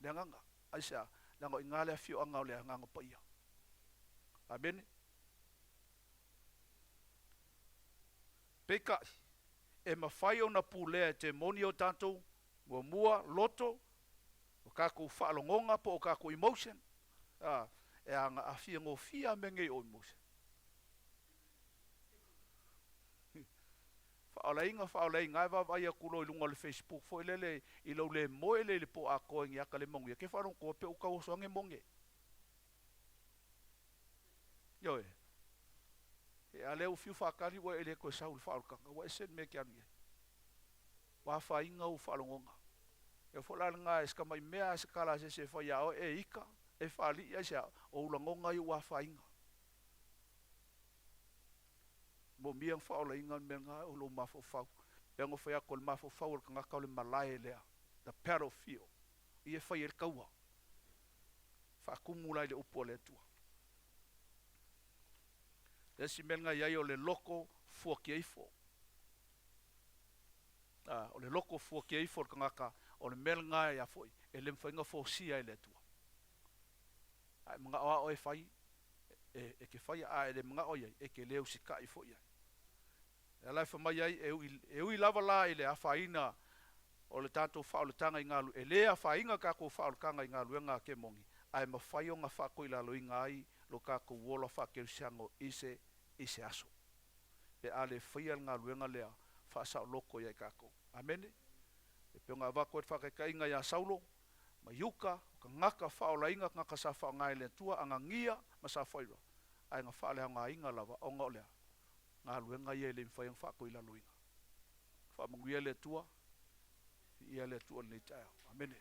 danga nga aisa danga ingale fio anga le anga pa ia abene peka e mawhai o na pulea te moni o tātou mua loto o kako whaalongonga po o kako emotion e anga a fia ngō fia menge o emotion whaolainga e wawai a kulo i lunga le Facebook fo ilele i lau le moe le po a koengi aka le mongi ke whanong ko pe uka o soange monge yo e ale o fiu whakari wa ele ko saul whaolkanga wa esen me kia nge wa whainga o whalongonga e whalalanga e ska mai mea se kala se whai ao e ika e whali ia se o ulangonga i wa whainga mo miang whaola inga menga o lo mafo whau e ngo whai ako le mafo whau o kanga kau le malae lea the battlefield i e whai e kaua whakumulai le upo le tua e si menga iai o le loko fuaki eifo. O le loko fuaki eifo kangaka o le menga ia foi. E le mwhainga fo sia e le tua. Ai mga oa o e whai, e ke whai a e le mga o iai, e ke leo si kai fo iai. E lai whamai iai, e ui lava la i le a whaina o le tātou whaoletanga i ngālu. E le a whainga kako whaolekanga i ngālu e ngā ke mongi. Ai ma whai o ngā whakoi lalo i ngāi, lo kako wola whakerusiango ise aso. E ale whaia ngā luenga lea whaasao loko iai kako. Amene. E peo ngā wako e whakekainga ia saulo, ma yuka, ka ngaka whaolainga, ngaka sa whao ngai le tua, anga ngia, ma sa whaira. Ai ngā whaale ngā inga lava, o ngā lea. Ngā luenga iai le mwhaiang whako ila luinga. Whamunguia le tua, ia le tua ni tae. Amene.